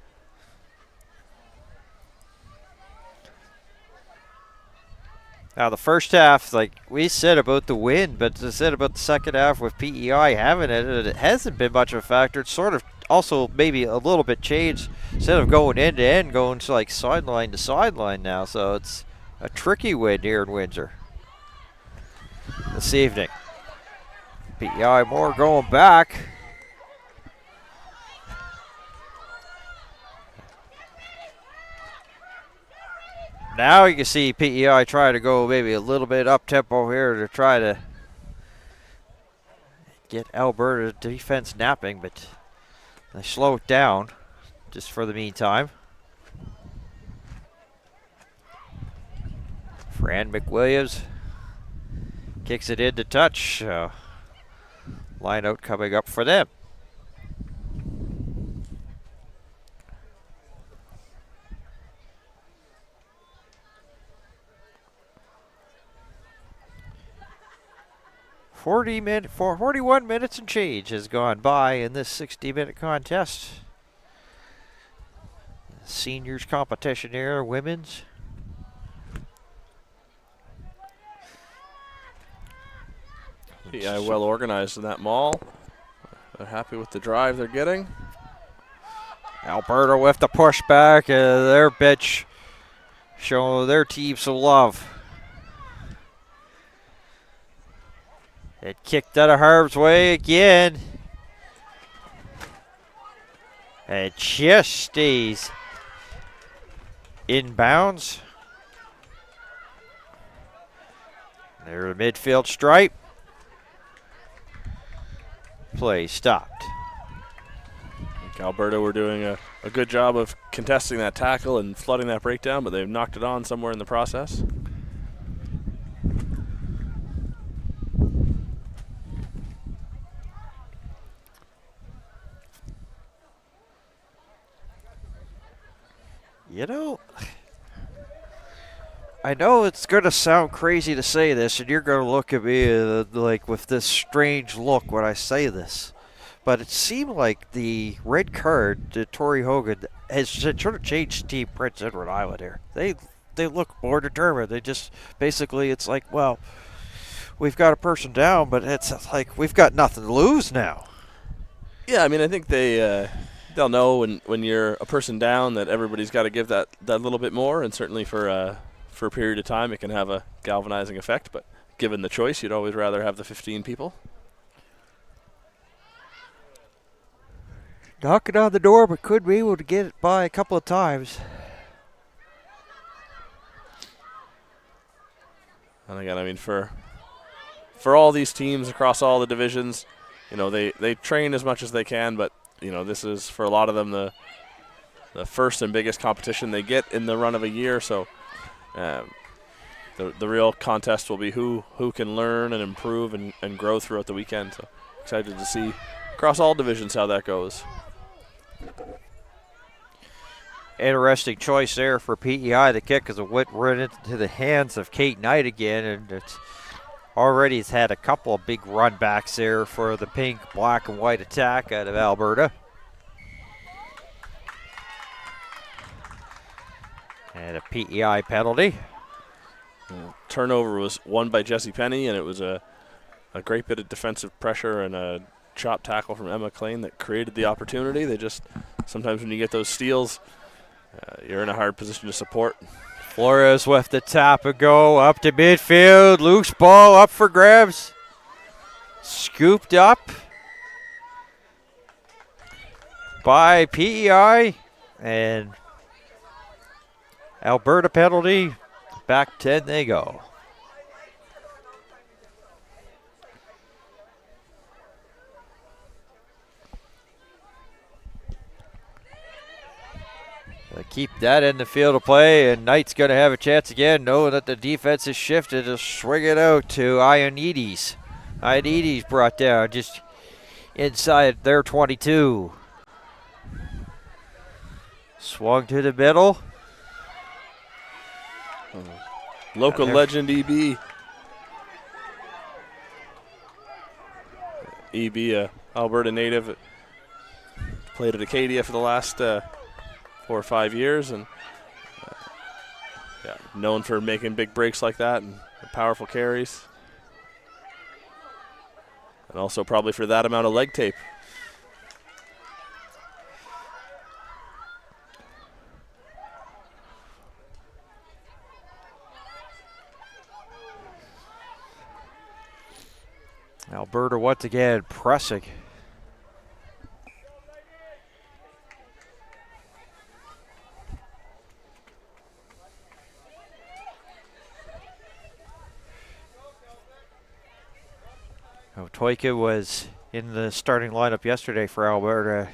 Now the first half, like we said about the win, but I said about the second half with PEI having it, it hasn't been much of a factor. It's sort of also maybe a little bit changed. Instead of going end to end, going to like sideline to sideline now. So it's a tricky win here in Windsor this evening. PEI more going back. Now you can see PEI try to go maybe a little bit up tempo here to try to get Alberta defense napping, but they slow it down just for the meantime. Fran McWilliams kicks it into touch. Line out coming up for them. For 41 minutes and change has gone by in this 60-minute contest. Seniors competition here, women's. PEI well organized in that maul. They're happy with the drive they're getting. Alberta with the pushback. Their bench showing their team some love. It kicked out of Harv's way again. It just stays inbounds. There's a midfield stripe. Play stopped. I think Alberta were doing a good job of contesting that tackle and flooding that breakdown, but they've knocked it on somewhere in the process. You know, I know it's going to sound crazy to say this, and you're going to look at me like with this strange look when I say this, but it seemed like the red card to Tori Hogan has sort of changed Team Prince Edward Island here. They look more determined. They just basically, it's like, well, we've got a person down, but it's like we've got nothing to lose now. Yeah, I mean, I think they'll know when you're a person down that everybody's got to give that little bit more, and certainly for a period of time it can have a galvanizing effect, but given the choice, you'd always rather have the 15 people. Knocking on the door, but could be able to get it by a couple of times. And again, I mean, for all these teams across all the divisions, you know, they train as much as they can, but you know, this is for a lot of them the first and biggest competition they get in the run of a year. So the real contest will be who can learn and improve and grow throughout the weekend. So excited to see across all divisions how that goes. Interesting choice there for PEI. The kick as it went right into the hands of Kate Knight again, and it's already has had a couple of big run backs there for the pink, black, and white attack out of Alberta. And a PEI penalty. Turnover was won by Jesse Penny, and it was a great bit of defensive pressure and a chop tackle from Emma Klein that created the opportunity. They just, sometimes when you get those steals, you're in a hard position to support. Flores with the tap and go up to midfield. Loose ball up for grabs. Scooped up by PEI, and Alberta penalty. Back 10 they go. Keep that in the field of play, and Knight's going to have a chance again, knowing that the defense has shifted to swing it out to Ioannidis. Ioannidis brought down just inside their 22. Swung to the middle. Local legend EB. EB, Alberta native, played at Acadia for the last 4 or 5 years, and known for making big breaks like that and powerful carries. And also probably for that amount of leg tape. Alberta once again pressing. Toika was in the starting lineup yesterday for Alberta.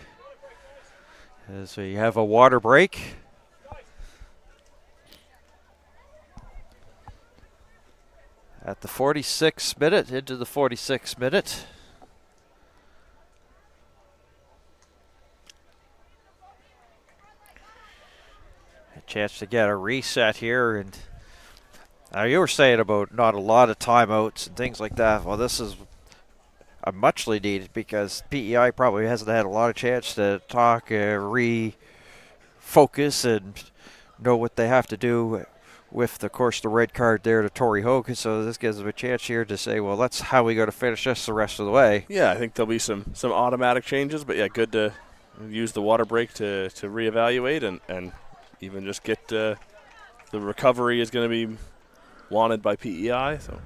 As we have a water break. At the 46th minute, into the 46th minute. A chance to get a reset here. And now you were saying about not a lot of timeouts and things like that. Well, this is a muchly needed because PEI probably hasn't had a lot of chance to talk, refocus, and know what they have to do with, of course, the red card there to Torrey Hogan. So this gives them a chance here to say, well, that's how we got to finish this the rest of the way. Yeah, I think there'll be some automatic changes, but yeah, good to use the water break to reevaluate and even just get the recovery is going to be wanted by PEI. So.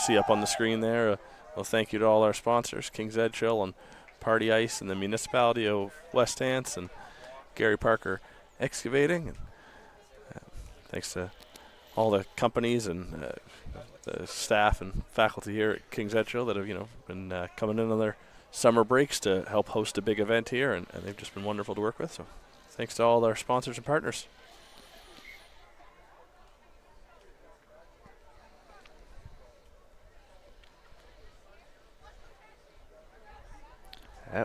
See up on the screen there, well, thank you to all our sponsors, King's Head Chill and Party Ice and the Municipality of West Hants and Gary Parker Excavating. And, thanks to all the companies and the staff and faculty here at King's Head Chill that have been coming in on their summer breaks to help host a big event here, and they've just been wonderful to work with. So thanks to all our sponsors and partners.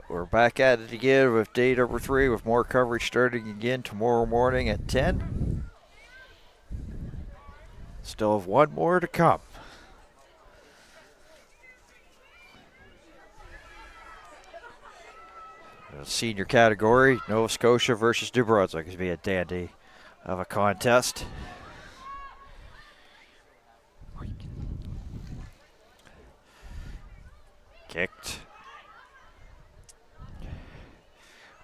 We're back at it again with day number 3 with more coverage starting again tomorrow morning at 10. Still have one more to come. Senior category, Nova Scotia versus New Brunswick. It's going to be a dandy of a contest. Kicked.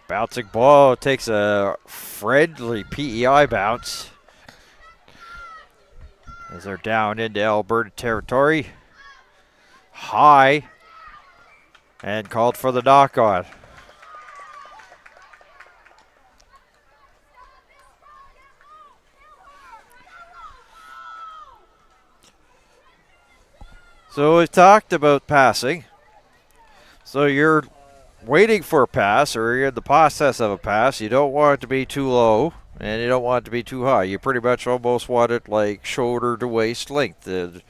Bouncing ball takes a friendly PEI bounce as they're down into Alberta territory. High and called for the knock-on. So we've talked about passing. So you're waiting for a pass, or you're in the process of a pass. You don't want it to be too low, and you don't want it to be too high. You pretty much almost want it like shoulder to waist length to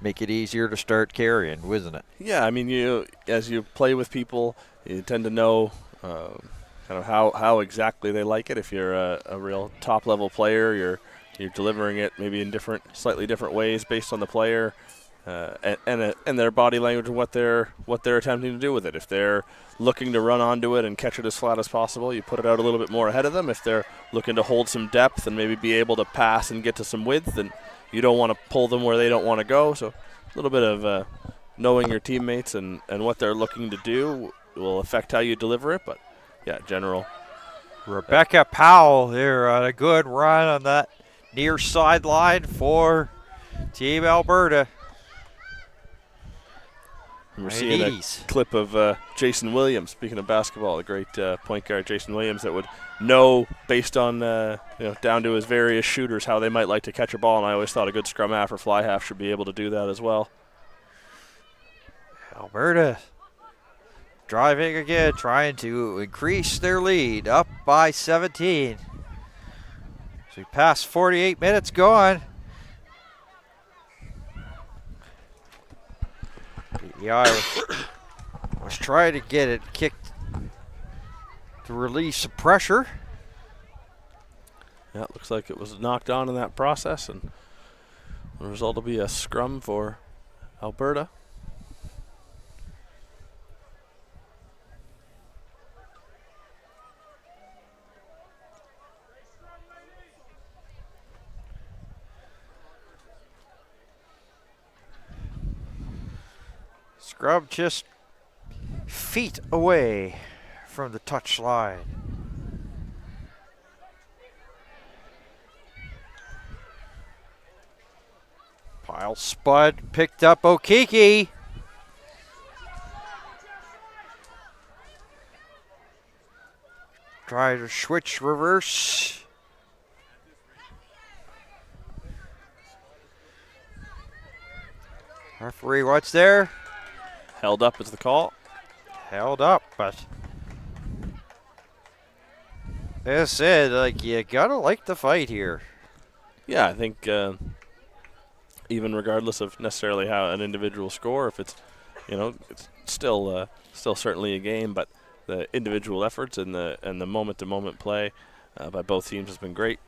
make it easier to start carrying, isn't it? Yeah, I mean, as you play with people, you tend to know kind of how exactly they like it. If you're a real top-level player, you're delivering it maybe in slightly different ways based on the player. And their body language and what they're attempting to do with it. If they're looking to run onto it and catch it as flat as possible, you put it out a little bit more ahead of them. If they're looking to hold some depth and maybe be able to pass and get to some width, then you don't want to pull them where they don't want to go. So a little bit of knowing your teammates and what they're looking to do will affect how you deliver it. But yeah, general. Rebecca Powell here on a good run on that near sideline for Team Alberta. We're seeing a clip of Jason Williams, speaking of basketball, the great point guard Jason Williams that would know based on down to his various shooters how they might like to catch a ball, and I always thought a good scrum half or fly half should be able to do that as well. Alberta driving again, trying to increase their lead, up by 17. So we passed 48 minutes gone. PEI was trying to get it kicked to release some pressure. Yeah, it looks like it was knocked on in that process, and the result will be a scrum for Alberta. Scrub just feet away from the touch line. Pile spud, picked up Okiki. Try to switch reverse. Referee, what's there? Held up is the call. Held up, but as I said, like, you gotta like the fight here. Yeah, I think even regardless of necessarily how an individual score, if it's, it's still certainly a game, but the individual efforts and the moment-to-moment play by both teams has been great.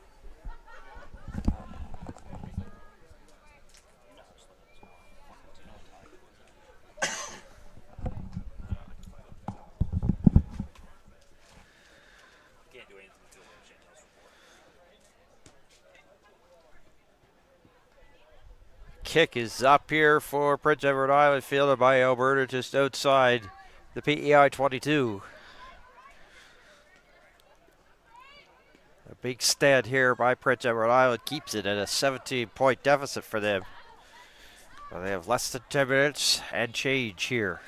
Kick is up here for Prince Edward Island, fielded by Alberta just outside the PEI 22. A big stand here by Prince Edward Island keeps it at a 17-point deficit for them. Well, they have less than 10 minutes and change here.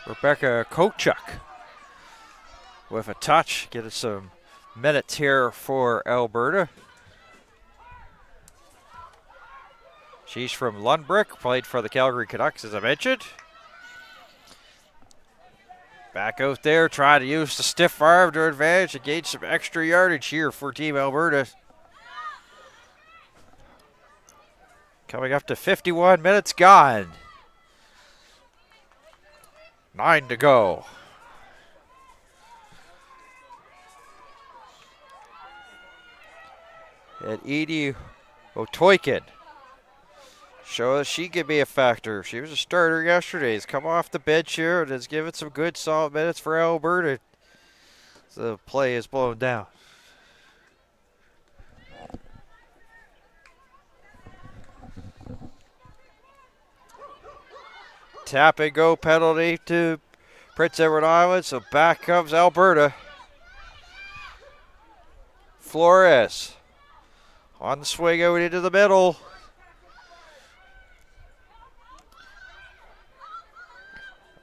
Rebecca Kochuk with a touch, getting some minutes here for Alberta. She's from Lundbrick, played for the Calgary Canucks, as I mentioned. Back out there, trying to use the stiff arm to advantage and gain some extra yardage here for Team Alberta. Coming up to 51 minutes gone. 9 to go. And Edie Otoykin show that she could be a factor. She was a starter yesterday. Has come off the bench here and has given some good solid minutes for Alberta. So the play is blown down. Tap and go penalty to Prince Edward Island. So back comes Alberta. Flores on the swing out into the middle.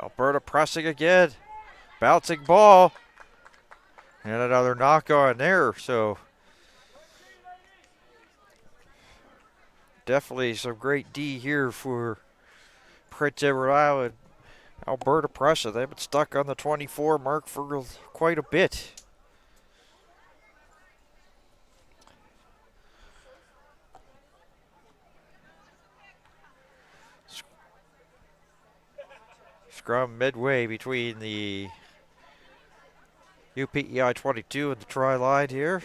Alberta pressing again. Bouncing ball. And another knock on there. So definitely some great D here for Prince Edward Island. Alberta pressure. They've been stuck on the 24 mark for quite a bit. Scrum midway between the UPEI 22 and the try line here.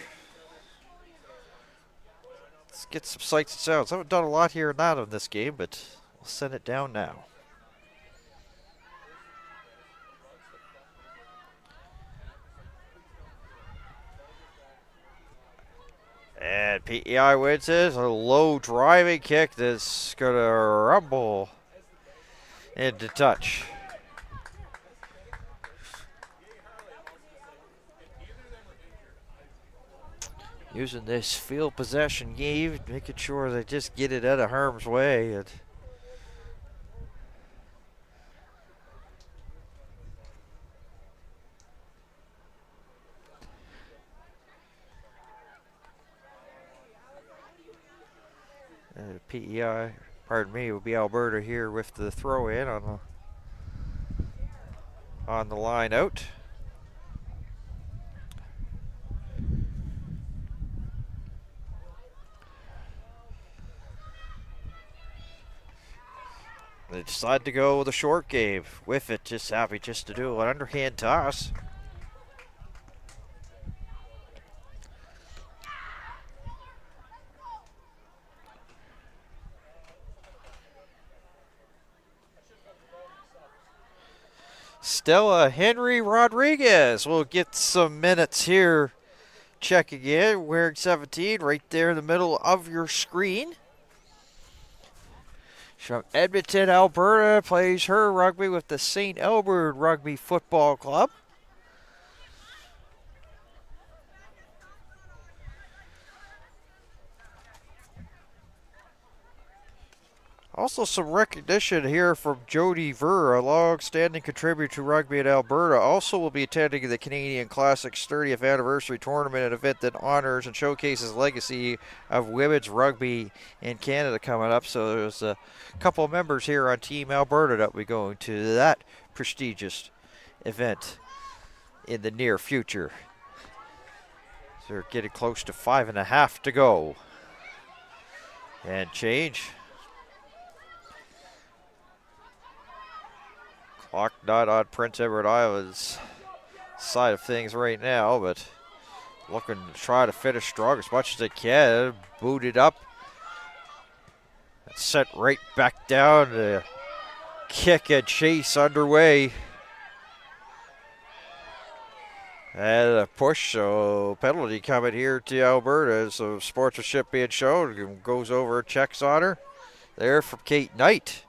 Let's get some sights and sounds. I haven't done a lot here and that in this game, but we'll send it down now. And PEI wins it. A low driving kick that's going to rumble into touch. Using this field possession game, making sure they just get it out of harm's way. And PEI, pardon me, will be Alberta here with the throw in on the line out. They decide to go with a short game with it, just happy just to do an underhand toss. Stella Henry Rodriguez will get some minutes here. Check again, wearing 17 right there in the middle of your screen. from Edmonton, Alberta, plays her rugby with the St. Albert Rugby Football Club. Also some recognition here from Jody Ver, a long-standing contributor to rugby in Alberta. Also will be attending the Canadian Classics 30th anniversary tournament, an event that honors and showcases the legacy of women's rugby in Canada coming up. So there's a couple of members here on Team Alberta that will be going to that prestigious event in the near future. So they're getting close to 5.5 to go. And change. Clock not on Prince Edward Island's side of things right now, but looking to try to finish strong as much as they can. Booted up. Sent right back down. The kick and chase underway. And a push, so penalty coming here to Alberta. So sponsorship being shown. Goes over, checks on her. There from Kate Knight.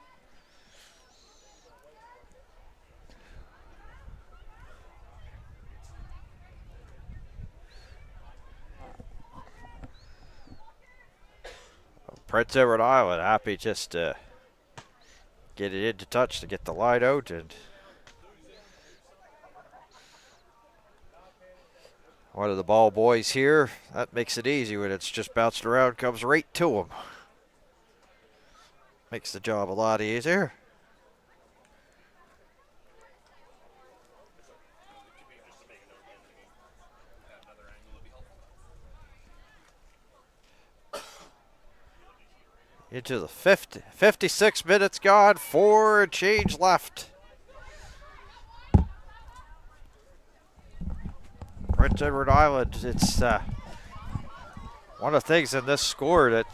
Prince Edward Island happy just to get it into touch to get the line out, and one of the ball boys here, that makes it easy when it's just bounced around, comes right to him. Makes the job a lot easier. Into the 56 minutes gone, 4 change left. Prince Edward Island, it's one of the things in this score that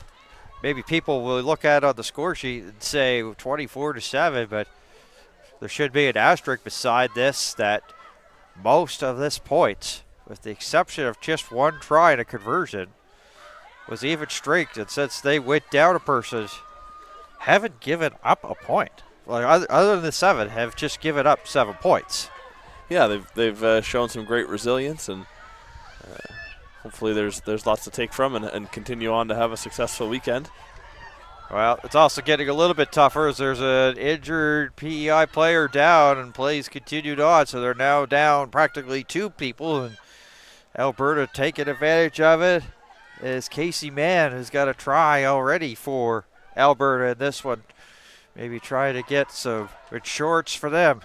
maybe people will look at on the score sheet and say 24-7, but there should be an asterisk beside this that most of this points, with the exception of just one try and a conversion, was even strength, and since they went down a person, haven't given up a point. Like other than the 7, have just given up 7 points. Yeah, they've shown some great resilience, and hopefully there's lots to take from and continue on to have a successful weekend. Well, it's also getting a little bit tougher as there's an injured PEI player down, and plays continued on, so they're now down practically 2 people, and Alberta taking advantage of it. Is Casey Mann, who's got a try already for Alberta in this one. Maybe try to get some good shorts for them.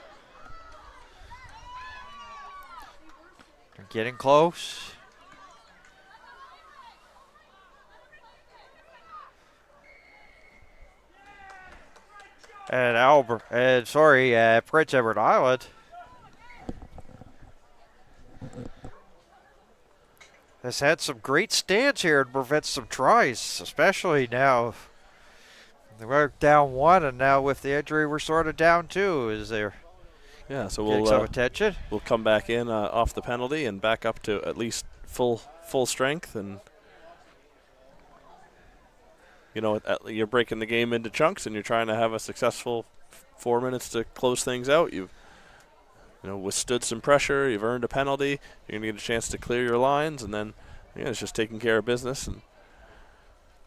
They're getting close. And Prince Edward Island has had some great stands here and prevents some tries, especially now. We're down 1, and now with the injury, we're sort of down 2. Is there? Yeah, so getting some attention. We'll come back in off the penalty and back up to at least full strength, and you know you're breaking the game into chunks, and you're trying to have a successful 4 minutes to close things out. You've withstood some pressure. You've earned a penalty. You're gonna get a chance to clear your lines, and then it's just taking care of business. And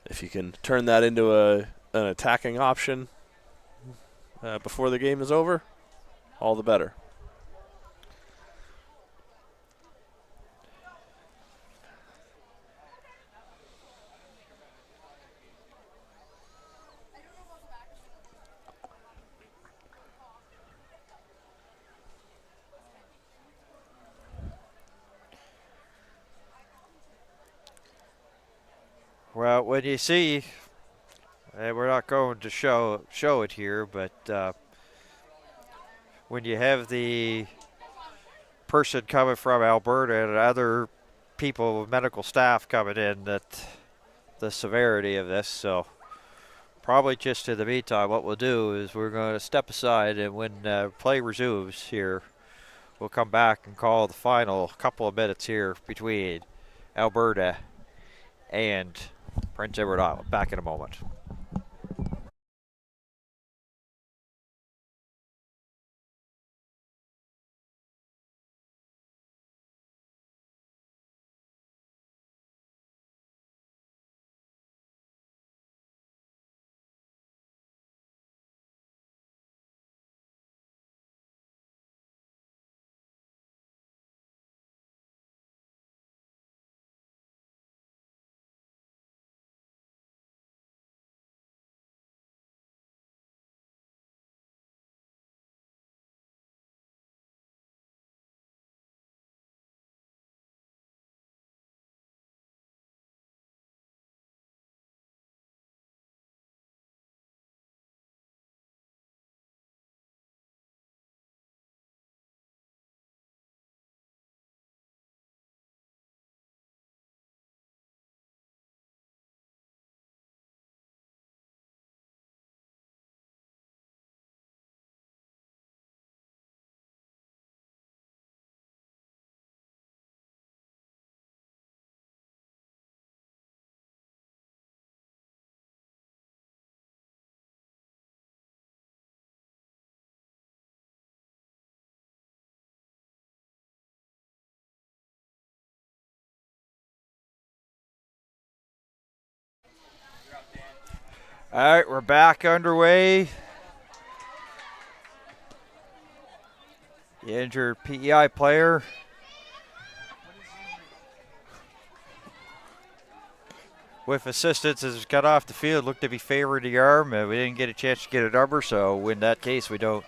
if you can turn that into an attacking option before the game is over, all the better. Well, when you see, and we're not going to show it here, but when you have the person coming from Alberta and other people, medical staff coming in, that the severity of this, so probably just in the meantime, what we'll do is we're going to step aside, and when play resumes here, we'll come back and call the final couple of minutes here between Alberta and Prince Edward Island. Back in a moment. All right, we're back underway. The injured PEI player. With assistance, has got off the field, looked to be favoring the arm. We didn't get a chance to get a number, so in that case, we don't.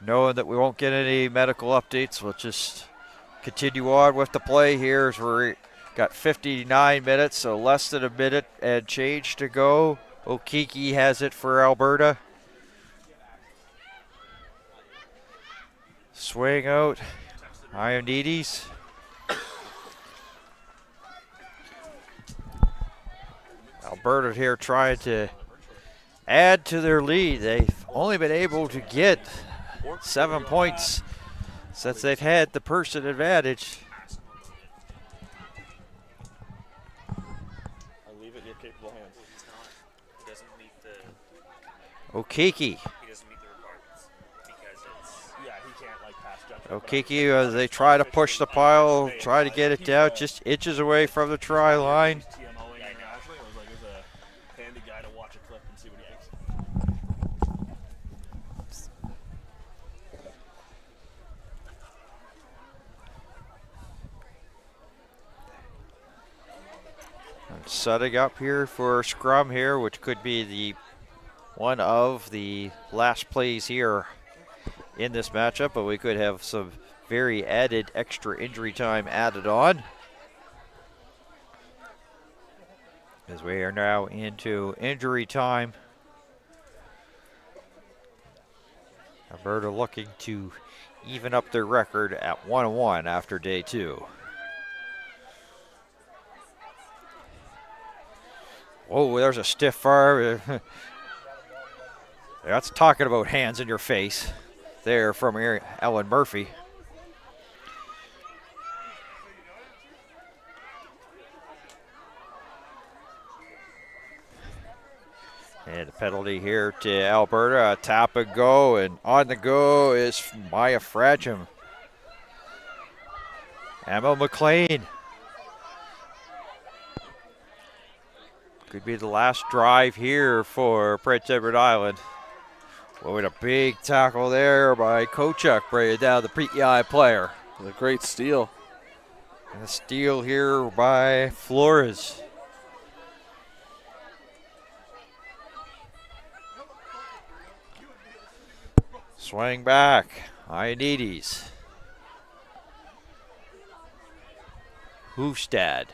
Knowing that we won't get any medical updates, we'll just continue on with the play here as we're got 59 minutes, so less than a minute and change to go. Okiki has it for Alberta. Swing out, Ioannidis. Alberta here trying to add to their lead. They've only been able to get 7 points since they've had the person advantage. I'll leave it in your capable hands. He doesn't meet the. Okiki. He doesn't meet the requirements because it's. Yeah, he can't like pass judgment. Okiki, as they try to push the pile, try to get it down, just inches away from the try line. Handy guy to watch a clip and see what he thinks. And setting up here for scrum here, which could be the one of the last plays here in this matchup, but we could have some very added extra injury time added on. As we are now into injury time. Alberta looking to even up their record at 1-1 after day 2. Oh, there's a stiff arm. That's talking about hands in your face there from Ellen Murphy. And a penalty here to Alberta. A tap and go, and on the go is Maya Fragem. Emma McLean. Could be the last drive here for Prince Edward Island. Well, with a big tackle there by Kochuk, bringing down the PEI player. A great steal. And a steal here by Flores. Swing back, Ioannidis. Hufstad.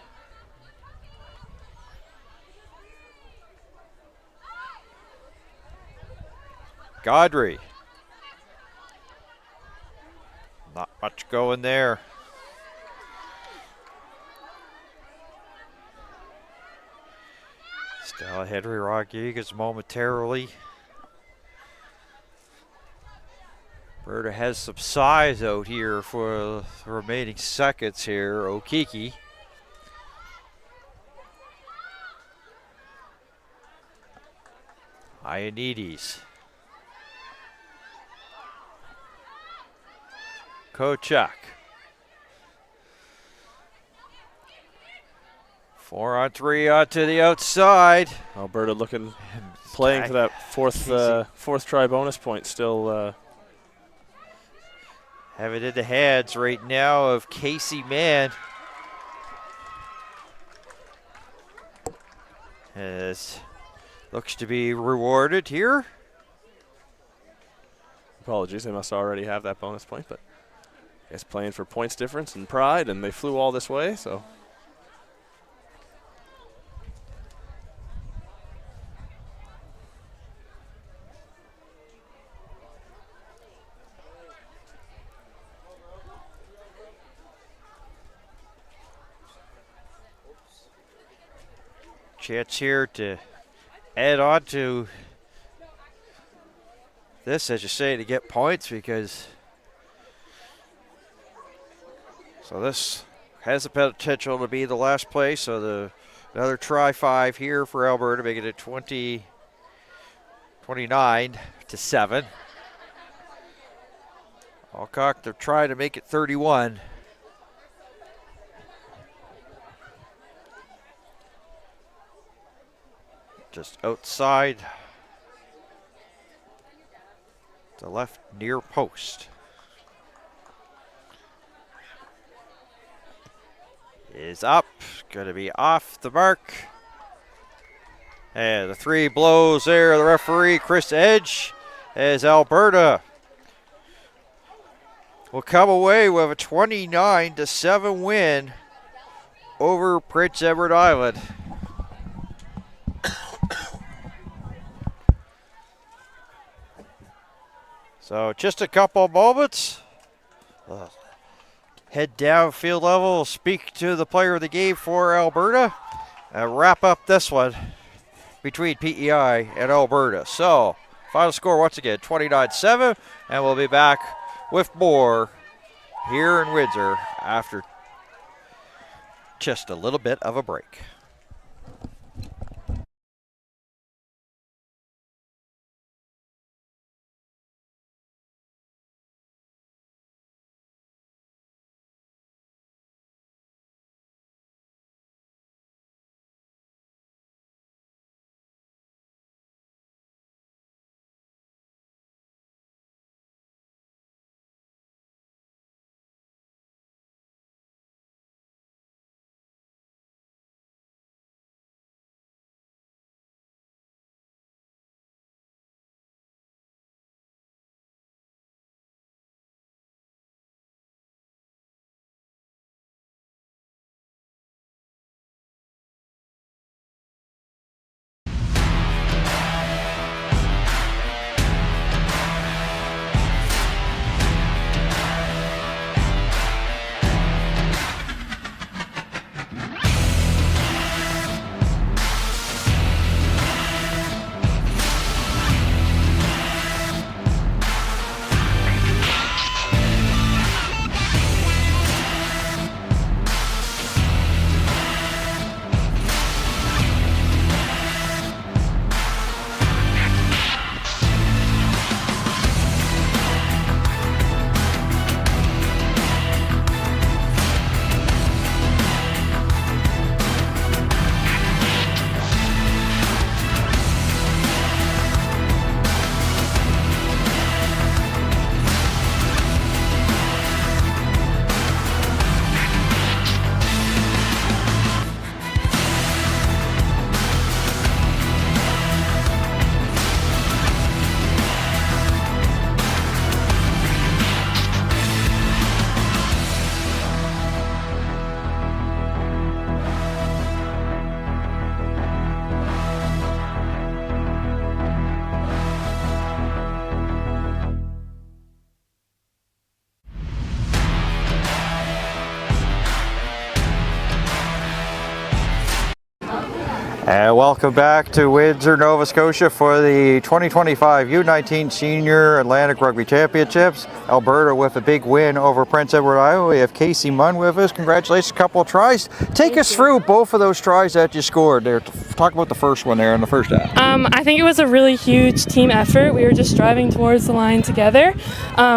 Godry. Not much going there. Still Henry Rodriguez momentarily. Alberta has some size out here for the remaining seconds here. Okiki. Ioannidis. Kochuk. 4-on-3 out to the outside. Alberta playing for that fourth try bonus point still. Have it in the hands right now of Casey Mann. As looks to be rewarded here. Apologies, they must already have that bonus point, but I guess playing for points difference and pride, and they flew all this way, so. Chance here to add on to this, as you say, to get points, because so this has the potential to be the last play. So another try 5 here for Alberta, making it 29-7. Alcock, they're trying to make it 31. just outside the left near post. Is up, going to be off the mark. And the 3 blows there, the referee, Chris Edge, as Alberta will come away with a 29-7 win over Prince Edward Island. So just a couple moments. Head down field level, speak to the player of the game for Alberta, and wrap up this one between PEI and Alberta. So, final score once again, 29-7, and we'll be back with more here in Windsor after just a little bit of a break. And welcome back to Windsor, Nova Scotia for the 2025 U19 Senior Atlantic Rugby Championships. Alberta with a big win over Prince Edward Island. We have Casey Munn with us. Congratulations, a couple of tries. Take us through both of those tries that you scored there. Talk about the first one there in the first half. I think it was a really huge team effort. We were just driving towards the line together.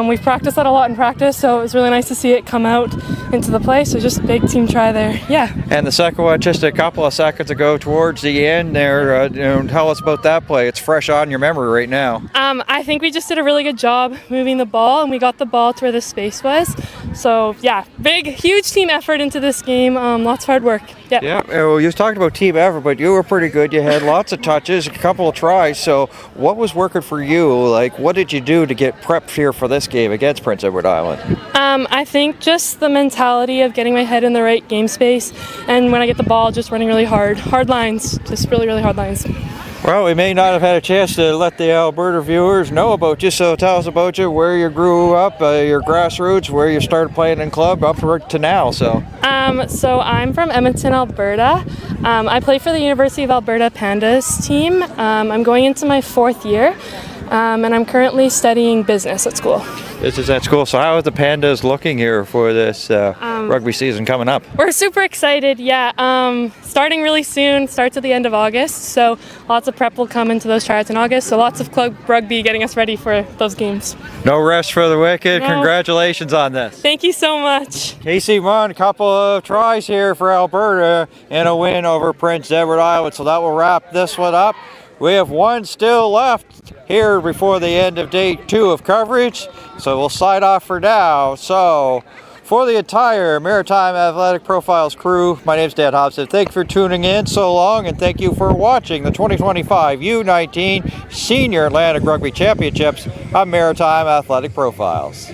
We've practiced that a lot in practice, so it was really nice to see it come out into the play. So just a big team try there. Yeah. And the second one just a couple of seconds ago towards the end there. Tell us about that play. It's fresh on your memory right now. I think we just did a really good job moving the ball, and we got the ball to where the space was. So yeah, huge team effort into this game. Lots of hard work. Yep. Yeah. Well, you talked about team effort, but you were pretty good. You had lots of touches, a couple of tries. So what was working for you? Like, what did you do to get prepped here for this game against Prince Edward Island? I think just the mentality of getting my head in the right game space, and when I get the ball, just running really hard lines, just really, really hard lines. Well, we may not have had a chance to let the Alberta viewers know about you, so tell us about you, where you grew up, your grassroots, where you started playing in club, up to now. So I'm from Edmonton, Alberta. I play for the University of Alberta Pandas team. I'm going into my 4th year, and I'm currently studying business at school. This is at school. So how are the Pandas looking here for this? rugby season coming up? We're super excited, yeah. Starting really soon, starts at the end of August, so lots of prep will come into those tryouts in August, so lots of club rugby getting us ready for those games. No rest for the wicked. No. Congratulations on this. Thank you so much. Casey won a couple of tries here for Alberta in a win over Prince Edward Island, so that will wrap this one up. We have one still left here before the end of day 2 of coverage, so we'll sign off for now. So, for the entire Maritime Athletic Profiles crew, my name is Dan Hobson. Thank you for tuning in so long, and thank you for watching the 2025 U19 Senior Atlantic Rugby Championships on Maritime Athletic Profiles.